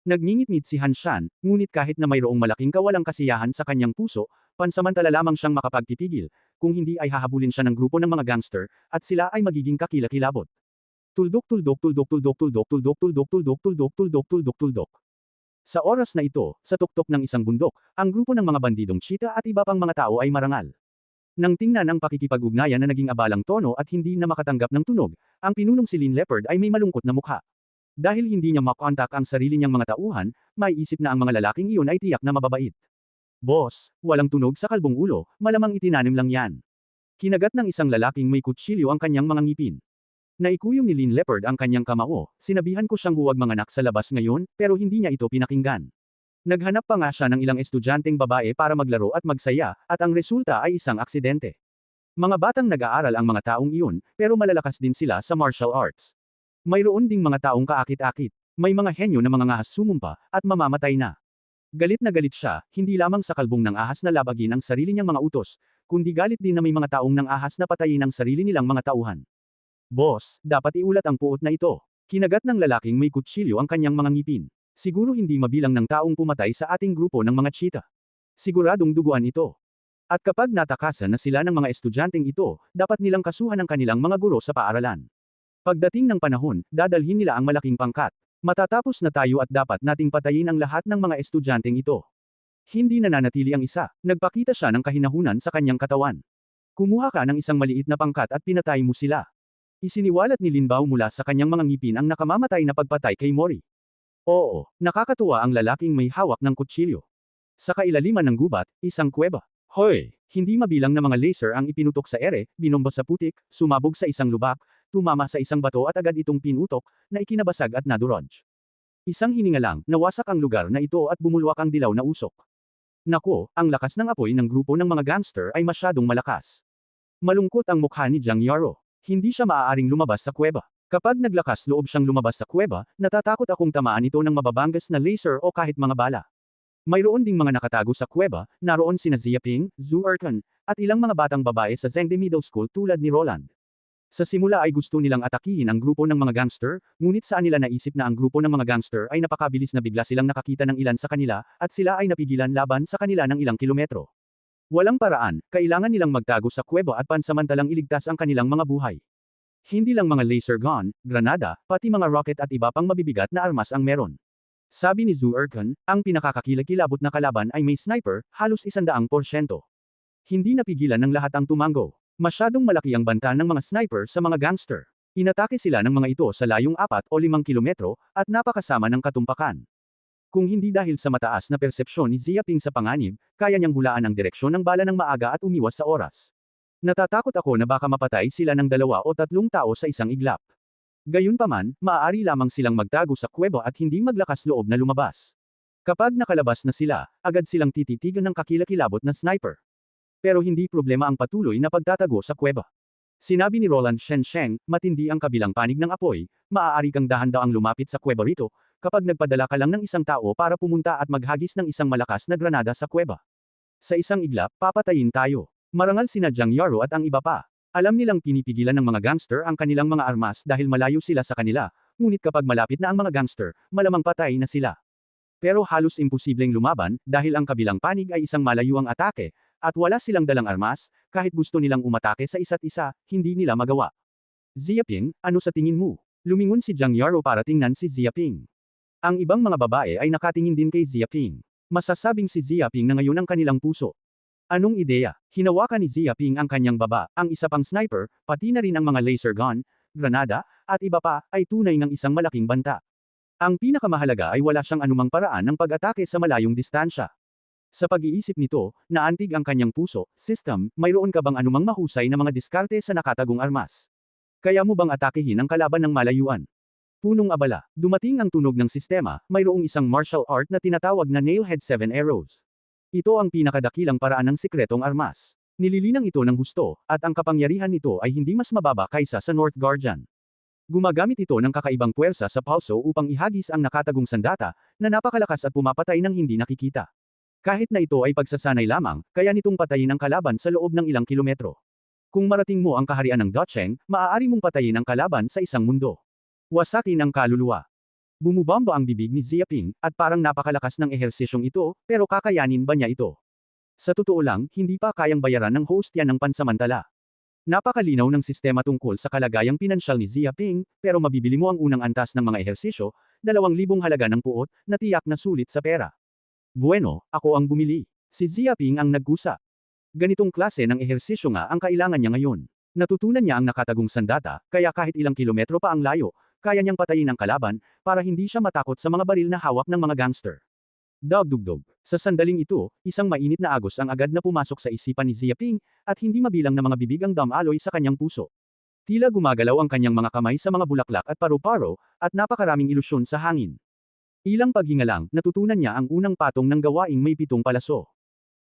Nagngingit-ngit si Han Shan, ngunit kahit na mayroong malaking kawalang kasiyahan sa kanyang puso, pansamantala lamang siyang makapagpipigil, kung hindi ay hahabulin siya ng grupo ng mga gangster, at sila ay magiging kakilakilabot. Tuldok tuldok tuldok tuldok tuldok tuldok tuldok tuldok tuldok tuldok tuldok tuldok. Sa oras na ito, sa tuktok ng isang bundok, ang grupo ng mga bandidong cheetah at iba pang mga tao ay marangal. Nang tingnan ang pakikipag-ugnayan na naging abalang tono at hindi na makatanggap ng tunog, Ang pinunong si Lin Leopard ay may malungkot na mukha. Dahil hindi niya makontak ang sarili niyang mga tauhan, maiisip na ang mga lalaking iyon ay tiyak na mababait. Boss, walang tunog sa kalbong ulo, malamang itinanim lang yan. Kinagat ng isang lalaking may kutsilyo ang kanyang mga ngipin. Naikuyom ni Lin Leopard ang kanyang kamao, sinabihan ko siyang huwag manganak sa labas ngayon, pero hindi niya ito pinakinggan. Naghanap pa nga siya ng ilang estudyanteng babae para maglaro at magsaya, at ang resulta ay isang aksidente. Mga batang nag-aaral ang mga taong iyon, pero malalakas din sila sa martial arts. Mayroon ding mga taong kaakit-akit. May mga henyo na mga ngahas sumumpa, at mamamatay na. Galit na galit siya, hindi lamang sa kalbong ng ahas na labagin ang sarili niyang mga utos, kundi galit din na may mga taong ng ahas na patayin ang sarili nilang mga tauhan. Boss, dapat iulat ang puot na ito. Kinagat ng lalaking may kutsilyo ang kanyang mga ngipin. Siguro hindi mabilang ng taong pumatay sa ating grupo ng mga cheetah. Siguradong duguan ito. At kapag natakasan na sila ng mga estudyanteng ito, dapat nilang kasuhan ang kanilang mga guro sa paaralan. Pagdating ng panahon, dadalhin nila ang malaking pangkat. Matatapos na tayo at dapat nating patayin ang lahat ng mga estudyanteng ito. Hindi nananatili ang isa, nagpakita siya ng kahinahunan sa kanyang katawan. Kumuha ka ng isang maliit na pangkat at pinatay mo sila. Isiniwalat ni Lin Bao mula sa kanyang mga ngipin ang nakamamatay na pagpatay kay Mori. Oo, nakakatuwa ang lalaking may hawak ng kutsilyo. Sa kailaliman ng gubat, isang kuweba. Hoy! Hindi mabilang na mga laser ang ipinutok sa ere, binomba sa putik, sumabog sa isang lubak, tumama sa isang bato at agad itong pinutok, na ikinabasag at nadurog. Isang hininga lang, nawasak ang lugar na ito at bumulwak ang dilaw na usok. Nako, ang lakas ng apoy ng grupo ng mga gangster ay masyadong malakas. Malungkot ang mukha ni Jiang Yaro. Hindi siya maaaring lumabas sa kuweba. Kapag naglakas loob siyang lumabas sa kuweba, natatakot akong tamaan ito ng mababangas na laser o kahit mga bala. Mayroon ding mga nakatago sa kuweba, naroon sina Zia Ping, Zhu Erkan, at ilang mga batang babae sa Zhengde Middle School tulad ni Roland. Sa simula ay gusto nilang atakihin ang grupo ng mga gangster, ngunit saan nila naisip na ang grupo ng mga gangster ay napakabilis na bigla silang nakakita ng ilan sa kanila, at sila ay napigilan laban sa kanila ng ilang kilometro. Walang paraan, kailangan nilang magtago sa kuweba at pansamantalang iligtas ang kanilang mga buhay. Hindi lang mga laser gun, granada, pati mga rocket at iba pang mabibigat na armas ang meron. Sabi ni Zhu Erkan, ang pinakakakilakilabot na kalaban ay may sniper, halos 100%. Hindi napigilan ng lahat ang tumango. Masyadong malaki ang banta ng mga sniper sa mga gangster. Inatake sila ng mga ito sa layong 4 o 5 kilometro, at napakasama ng katumpakan. Kung hindi dahil sa mataas na persepsyon ni Zia Ping sa panganib, kaya niyang hulaan ang direksyon ng bala ng maaga at umiwas sa oras. Natatakot ako na baka mapatay sila ng 2 o 3 tao sa isang iglap. Gayunpaman, maaari lamang silang magtago sa kuweba at hindi maglakas loob na lumabas. Kapag nakalabas na sila, agad silang tititigan ng kakilakilabot na sniper. Pero hindi problema ang patuloy na pagtatago sa kuweba. Sinabi ni Roland Shensheng, matindi ang kabilang panig ng apoy, maaari kang dahan-daang lumapit sa kuweba rito, kapag nagpadala ka lang ng isang tao para pumunta at maghagis ng isang malakas na granada sa kuweba. Sa isang iglap, papatayin tayo. Marangal sina Jiang Yaro at ang iba pa. Alam nilang pinipigilan ng mga gangster ang kanilang mga armas dahil malayo sila sa kanila, ngunit kapag malapit na ang mga gangster, malamang patay na sila. Pero halos imposibleng lumaban, dahil ang kabilang panig ay isang malayuang atake, at wala silang dalang armas, kahit gusto nilang umatake sa isa't isa, hindi nila magawa. Zia Ping, ano sa tingin mo? Lumingon si Jiang Yaro para tingnan si Zia Ping. Ang ibang mga babae ay nakatingin din kay Zia Ping. Masasabing si Zia Ping na ngayon ang kanilang puso. Anong ideya? Hinawakan ni Zia Ping ang kanyang baba, ang isa pang sniper, pati na rin ang mga laser gun, granada, at iba pa, ay tunay ng isang malaking banta. Ang pinakamahalaga ay wala siyang anumang paraan ng pag-atake sa malayong distansya. Sa pag-iisip nito, naantig ang kanyang puso, system, mayroon ka bang anumang mahusay na mga diskarte sa nakatagong armas? Kaya mo bang atakehin ang kalaban ng malayuan? Punong abala, dumating ang tunog ng sistema, mayroong isang martial art na tinatawag na Nailhead 7 Arrows. Ito ang pinakadakilang paraan ng sikretong armas. Nililinang ito ng husto, at ang kapangyarihan nito ay hindi mas mababa kaysa sa North Guardian. Gumagamit ito ng kakaibang puwersa sa pulso upang ihagis ang nakatagong sandata, na napakalakas at pumapatay ng hindi nakikita. Kahit na ito ay pagsasanay lamang, kaya nitong patayin ang kalaban sa loob ng ilang kilometro. Kung marating mo ang kaharian ng Docheng, maaari mong patayin ang kalaban sa isang mundo. Wasakin ang kaluluwa. Bumubamba ang bibig ni Zia Ping, at parang napakalakas ng ehersisyong ito, pero kakayanin ba niya ito? Sa totoo lang, hindi pa kayang bayaran ng host yan ng pansamantala. Napakalinaw ng sistema tungkol sa kalagayang pinansyal ni Zia Ping, pero mabibili mo ang unang antas ng mga ehersisyo, 2,000 halaga ng puot, na tiyak na sulit sa pera. Bueno, ako ang bumili. Si Zia Ping ang nagkusa. Ganitong klase ng ehersisyo nga ang kailangan niya ngayon. Natutunan niya ang nakatagong sandata, kaya kahit ilang kilometro pa ang layo, kaya niyang patayin ang kalaban, para hindi siya matakot sa mga baril na hawak ng mga gangster. Dagdugdog. Sa sandaling ito, isang mainit na agos ang agad na pumasok sa isipan ni Ziaping, at hindi mabilang na mga bibig ang damaloy sa kanyang puso. Tila gumagalaw ang kanyang mga kamay sa mga bulaklak at paru-paro, at napakaraming ilusyon sa hangin. Ilang paghinga lang, natutunan niya ang unang patong ng gawaing may 7 palaso.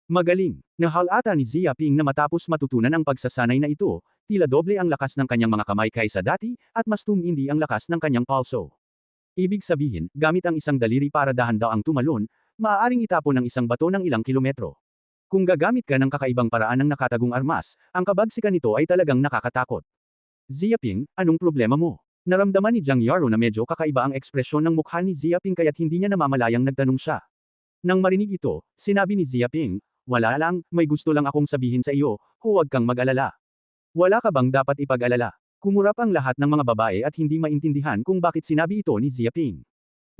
Magaling. Nahalata ni Ziaping na matapos matutunan ang pagsasanay na ito, tila doble ang lakas ng kanyang mga kamay kaysa dati, at mas tumindi ang lakas ng kanyang palso. Ibig sabihin, gamit ang isang daliri para dahan-daang tumalon, maaaring itapon ang isang bato ng ilang kilometro. Kung gagamit ka ng kakaibang paraan ng nakatagong armas, ang kabagsikan nito ay talagang nakakatakot. Ziaping, anong problema mo? Naramdaman ni Jiang Yaro na medyo kakaiba ang ekspresyon ng mukha ni Ziaping kaya't hindi niya namamalayang nagtanong siya. Nang marinig ito, sinabi ni Ziaping, wala lang, may gusto lang akong sabihin sa iyo, huwag kang mag-alala. Wala ka bang dapat ipag-alala? Kumurap ang lahat ng mga babae at hindi maintindihan kung bakit sinabi ito ni Ziaping.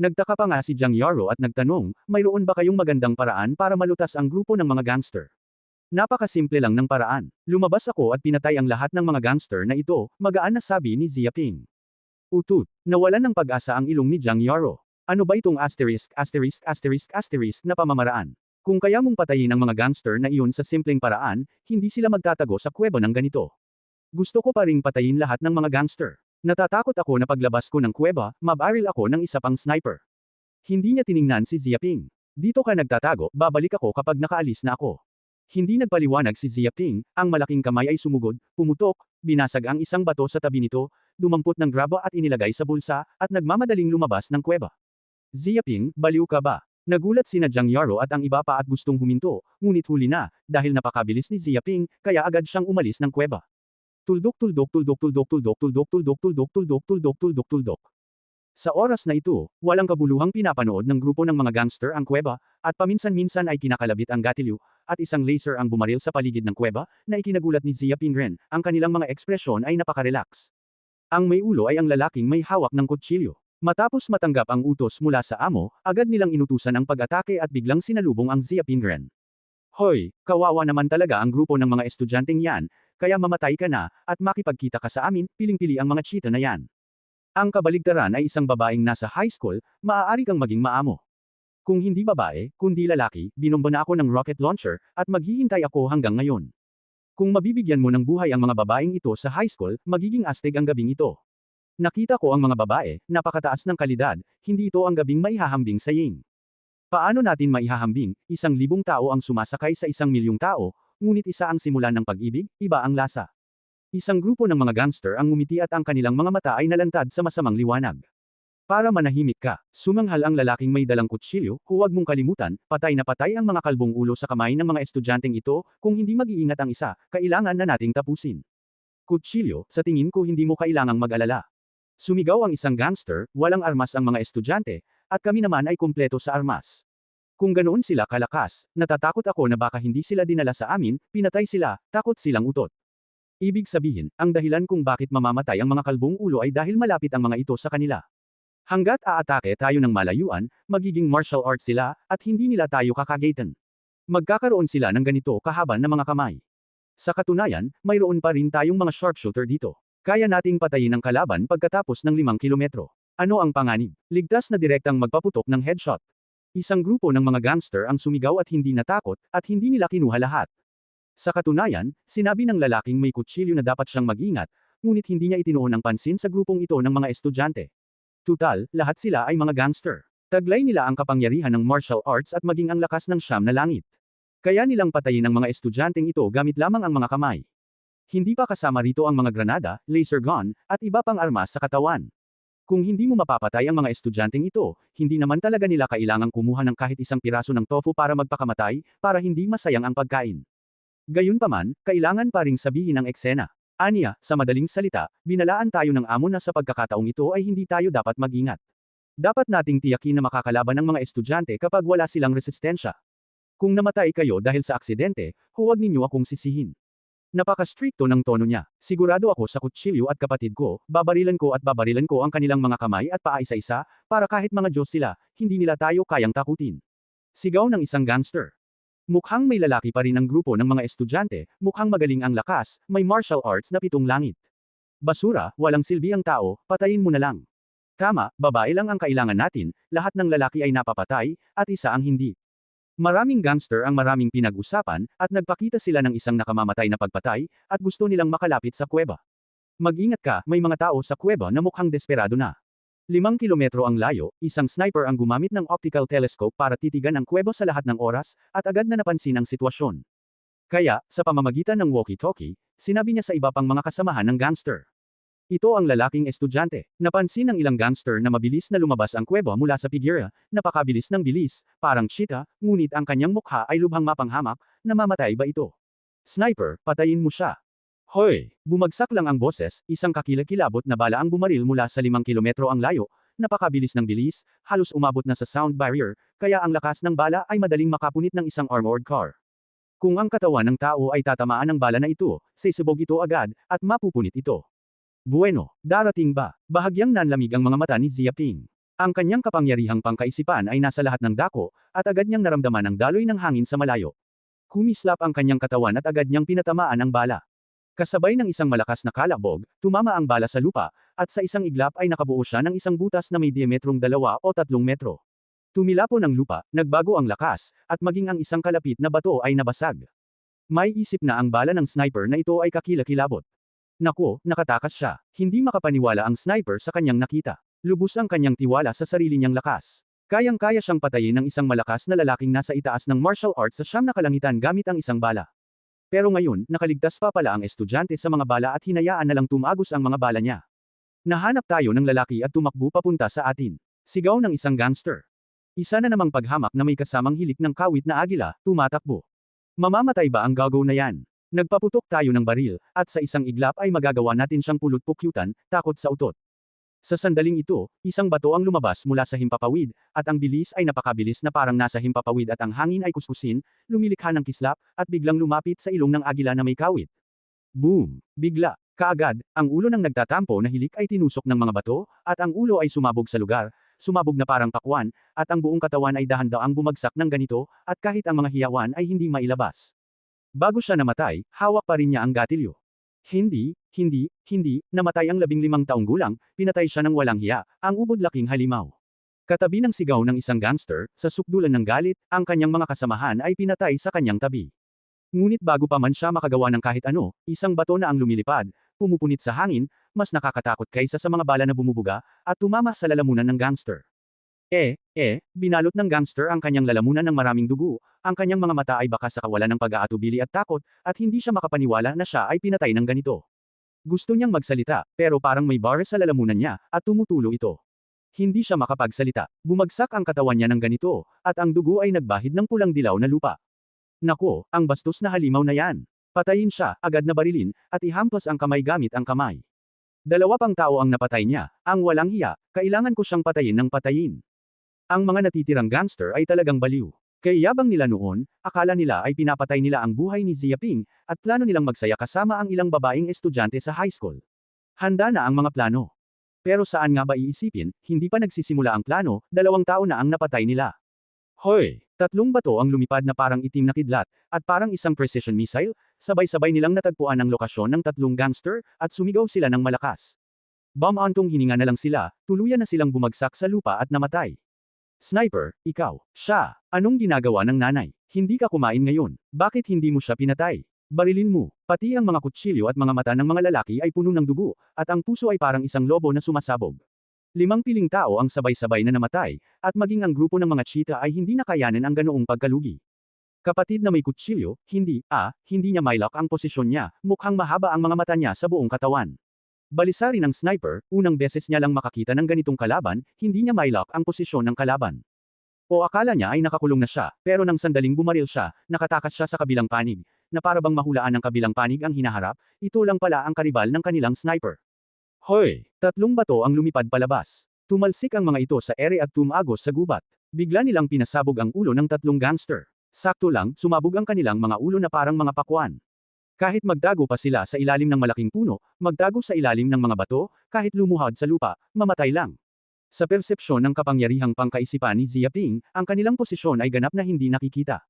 Nagtaka pa nga si Jiang Yaro at nagtanong, mayroon ba kayong magandang paraan para malutas ang grupo ng mga gangster? Napakasimple lang ng paraan. Lumabas ako at pinatay ang lahat ng mga gangster na ito, magaan na sabi ni Ziaping. Utut. Nawalan ng pag-asa ang ilong ni Jiang Yaro. Ano ba itong na pamamaraan? Kung kaya mong patayin ang mga gangster na iyon sa simpleng paraan, hindi sila magtatago sa kuweba ng ganito. Gusto ko pa ring patayin lahat ng mga gangster. Natatakot ako na paglabas ko ng kuweba, mabaril ako ng isa pang sniper. Hindi niya tiningnan si Ziaping. Dito ka nagtatago, babalik ako kapag nakaalis na ako. Hindi nagpaliwanag si Ziaping, ang malaking kamay ay sumugod, pumutok, binasag ang isang bato sa tabi nito, dumampot ng graba at inilagay sa bulsa, at nagmamadaling lumabas ng kuweba. Ziaping, baliw ka ba? Nagulat sina Jiang Yaro at ang iba pa at gustong huminto, ngunit huli na, dahil napakabilis ni Ziaping, kaya agad siyang umalis ng kuweba. Tuldok tuldok tuldok tuldok tuldok tuldok tuldok tuldok tuldok tuldok tuldok tuldok. Sa oras na ito, walang kabuluhang pinapanood ng grupo ng mga gangster ang kuweba, at paminsan-minsan ay kinakalabit ang gatilyo, at isang laser ang bumaril sa paligid ng kuweba, na ikinagulat ni Ziaping rin, ang kanilang mga ekspresyon ay napakarelax. Ang may ulo ay ang lalaking may hawak ng kutsilyo. Matapos matanggap ang utos mula sa amo, agad nilang inutusan ang pag-atake at biglang sinalubong ang Ziaping rin. Hoy, kawawa naman talaga ang grupo ng mga estudyanteng yan, kaya mamatay ka na, at makipagkita ka sa amin, piling-pili ang mga cheetah na yan. Ang kabaligtaran ay isang babaeng nasa high school, maaari kang maging maamo. Kung hindi babae, kundi lalaki, binomba na ako ng rocket launcher, at maghihintay ako hanggang ngayon. Kung mabibigyan mo ng buhay ang mga babaeng ito sa high school, magiging astig ang gabing ito. Nakita ko ang mga babae, napakataas ng kalidad, hindi ito ang gabing maihahambing sa Ying. Paano natin maihahambing, 1,000 tao ang sumasakay sa 1,000,000 tao, ngunit isa ang simulan ng pag-ibig, iba ang lasa. Isang grupo ng mga gangster ang ngumiti at ang kanilang mga mata ay nalantad sa masamang liwanag. Para manahimik ka, sumanghal ang lalaking may dalang kutsilyo, huwag mong kalimutan, patay na patay ang mga kalbong ulo sa kamay ng mga estudyanteng ito, kung hindi mag-iingat ang isa, kailangan na nating tapusin. Kutsilyo, sa tingin ko hindi mo kailangang mag-alala. Sumigaw ang isang gangster, walang armas ang mga estudyante, at kami naman ay kumpleto sa armas. Kung ganoon sila kalakas, natatakot ako na baka hindi sila dinala sa amin, pinatay sila, takot silang utot. Ibig sabihin, ang dahilan kung bakit mamamatay ang mga kalbong ulo ay dahil malapit ang mga ito sa kanila. Hanggat aatake tayo ng malayuan, magiging martial arts sila, at hindi nila tayo kakagatan. Magkakaroon sila ng ganito kahaba na mga kamay. Sa katunayan, mayroon pa rin tayong mga sharpshooter dito. Kaya nating patayin ang kalaban pagkatapos ng 5 kilometro. Ano ang panganib? Ligtas na direktang magpaputok ng headshot. Isang grupo ng mga gangster ang sumigaw at hindi natakot, at hindi nila kinuha lahat. Sa katunayan, sinabi ng lalaking may kutsilyo na dapat siyang mag-ingat, ngunit hindi niya itinuon ang pansin sa grupong ito ng mga estudyante. Tutal, lahat sila ay mga gangster. Taglay nila ang kapangyarihan ng martial arts at maging ang lakas ng 9 na langit. Kaya nilang patayin ang mga estudyanteng ito gamit lamang ang mga kamay. Hindi pa kasama rito ang mga granada, laser gun, at iba pang armas sa katawan. Kung hindi mo mapapatay ang mga estudyanteng ito, hindi naman talaga nila kailangang kumuha ng kahit isang piraso ng tofu para magpakamatay, para hindi masayang ang pagkain. Gayunpaman, kailangan pa ring sabihin ang eksena. Aniya, sa madaling salita, binalaan tayo ng amo na sa pagkakataong ito ay hindi tayo dapat mag-ingat. Dapat nating tiyakin na makakalaban ng mga estudyante kapag wala silang resistensya. Kung namatay kayo dahil sa aksidente, huwag ninyo akong sisihin. Napaka-stricto ng tono niya. Sigurado ako sa kutsilyo at kapatid ko, babarilan ko ang kanilang mga kamay at paa isa-isa, para kahit mga Diyos sila, hindi nila tayo kayang takutin. Sigaw ng isang gangster. Mukhang may lalaki pa rin ang grupo ng mga estudyante, mukhang magaling ang lakas, may martial arts na 7 langit. Basura, walang silbi ang tao, patayin mo na lang. Tama, babae lang ang kailangan natin, lahat ng lalaki ay napapatay, at isa ang hindi. Maraming gangster ang maraming pinag-usapan, at nagpakita sila ng isang nakamamatay na pagpatay, at gusto nilang makalapit sa kuweba. Mag-ingat ka, may mga tao sa kuweba na mukhang desperado na. 5 kilometro ang layo, isang sniper ang gumamit ng optical telescope para titigan ang kuweba sa lahat ng oras, at agad na napansin ang sitwasyon. Kaya, sa pamamagitan ng walkie-talkie, sinabi niya sa iba pang mga kasamahan ng gangster. Ito ang lalaking estudyante. Napansin ng ilang gangster na mabilis na lumabas ang kuweba mula sa figura, napakabilis ng bilis, parang cheetah, ngunit ang kanyang mukha ay lubhang mapanghamak, namamatay ba ito? Sniper, patayin mo siya. Hoy! Bumagsak lang ang boses, isang kakilakilabot na bala ang bumaril mula sa 5 kilometro ang layo, napakabilis ng bilis, halos umabot na sa sound barrier, kaya ang lakas ng bala ay madaling makapunit ng isang armored car. Kung ang katawan ng tao ay tatamaan ng bala na ito, sisibog ito agad, at mapupunit ito. Bueno, darating ba? Bahagyang nanlamig ang mga mata ni Ziaping. Ang kanyang kapangyarihang pangkaisipan ay nasa lahat ng dako, at agad niyang naramdaman ang daloy ng hangin sa malayo. Kumislap ang kanyang katawan at agad niyang pinatamaan ang bala. Kasabay ng isang malakas na kalabog, tumama ang bala sa lupa, at sa isang iglap ay nakabuo siya ng isang butas na may diametrong 2 o 3 metro. Tumilapon ang lupa, nagbago ang lakas, at maging ang isang kalapit na bato ay nabasag. May isip na ang bala ng sniper na ito ay kakilakilabot. Naku, nakatakas siya. Hindi makapaniwala ang sniper sa kanyang nakita. Lubos ang kanyang tiwala sa sarili niyang lakas. Kayang-kaya siyang patayin ng isang malakas na lalaking nasa itaas ng martial arts sa 9 kalangitan gamit ang isang bala. Pero ngayon, nakaligtas pa pala ang estudyante sa mga bala at hinayaan na lang tumagos ang mga bala niya. Nahanap tayo ng lalaki at tumakbo papunta sa atin. Sigaw ng isang gangster. Isa na namang paghamak na may kasamang hilik ng kawit na agila, tumatakbo. Mamamatay ba ang gago na yan? Nagpaputok tayo ng baril, at sa isang iglap ay magagawa natin siyang pulot-pukyutan, takot sa utot. Sa sandaling ito, isang bato ang lumabas mula sa himpapawid, at ang bilis ay napakabilis na parang nasa himpapawid at ang hangin ay kuskusin, lumilikha ng kislap, at biglang lumapit sa ilong ng agila na may kawit. Boom! Bigla, kaagad, ang ulo ng nagtatampo na hilik ay tinusok ng mga bato, at ang ulo ay sumabog sa lugar, sumabog na parang pakwan, at ang buong katawan ay dahan-daang bumagsak ng ganito, at kahit ang mga hiyawan ay hindi mailabas. Bago siya namatay, hawak pa rin niya ang gatilyo. Hindi, namatay ang 15 taong gulang, pinatay siya ng walang hiya, ang ubod-laking halimaw. Katabi ng sigaw ng isang gangster, sa sukdulan ng galit, ang kanyang mga kasamahan ay pinatay sa kanyang tabi. Ngunit bago pa man siya makagawa ng kahit ano, isang bato na ang lumilipad, pumupunit sa hangin, mas nakakatakot kaysa sa mga bala na bumubuga, at tumama sa lalamunan ng gangster. Binalot ng gangster ang kanyang lalamunan ng maraming dugo, ang kanyang mga mata ay baka sa kawalan ng pag-aatubili at takot, at hindi siya makapaniwala na siya ay pinatay ng ganito. Gusto niyang magsalita, pero parang may bar sa lalamunan niya, at tumutulo ito. Hindi siya makapagsalita, bumagsak ang katawan niya ng ganito, at ang dugo ay nagbahid ng pulang dilaw na lupa. Nako, ang bastos na halimaw na yan. Patayin siya, agad na barilin, at ihampas ang kamay gamit ang kamay. 2 pang tao ang napatay niya, ang walang hiya, kailangan ko siyang patayin ng patayin. Ang mga natitirang gangster ay talagang baliw. Kaya yabang nila noon, akala nila ay pinapatay nila ang buhay ni Ziaping, at plano nilang magsaya kasama ang ilang babaeng estudyante sa high school. Handa na ang mga plano. Pero saan nga ba iisipin, hindi pa nagsisimula ang plano, 2 tao na ang napatay nila. Hoy! 3 bato ang lumipad na parang itim na kidlat, at parang isang precision missile, sabay-sabay nilang natagpuan ang lokasyon ng 3 gangster, at sumigaw sila ng malakas. Bam-antong hininga na lang sila, tuluyan na silang bumagsak sa lupa at namatay. Sniper, ikaw. Siya. Anong ginagawa ng nanay? Hindi ka kumain ngayon. Bakit hindi mo siya pinatay? Barilin mo. Pati ang mga kutsilyo at mga mata ng mga lalaki ay puno ng dugo, at ang puso ay parang isang lobo na sumasabog. 5 piling tao ang sabay-sabay na namatay, at maging ang grupo ng mga cheetah ay hindi nakayanan ang ganoong pagkalugi. Kapatid na may kutsilyo, hindi niya mailak ang posisyon niya, mukhang mahaba ang mga mata niya sa buong katawan. Balisa rin ng sniper, unang beses niya lang makakita ng ganitong kalaban, hindi niya mailak ang posisyon ng kalaban. O akala niya ay nakakulong na siya, pero nang sandaling bumaril siya, nakatakas siya sa kabilang panig, na para bang mahulaan ng kabilang panig ang hinaharap, ito lang pala ang karibal ng kanilang sniper. Hoy! 3 bato ang lumipad palabas. Tumalsik ang mga ito sa ere at tumagos sa gubat. Bigla nilang pinasabog ang ulo ng 3 gangster. Sakto lang, sumabog ang kanilang mga ulo na parang mga pakwan. Kahit magtago pa sila sa ilalim ng malaking puno, magtago sa ilalim ng mga bato, kahit lumuhad sa lupa, mamatay lang. Sa persepsyon ng kapangyarihang pangkaisipan ni Ziaping, ang kanilang posisyon ay ganap na hindi nakikita.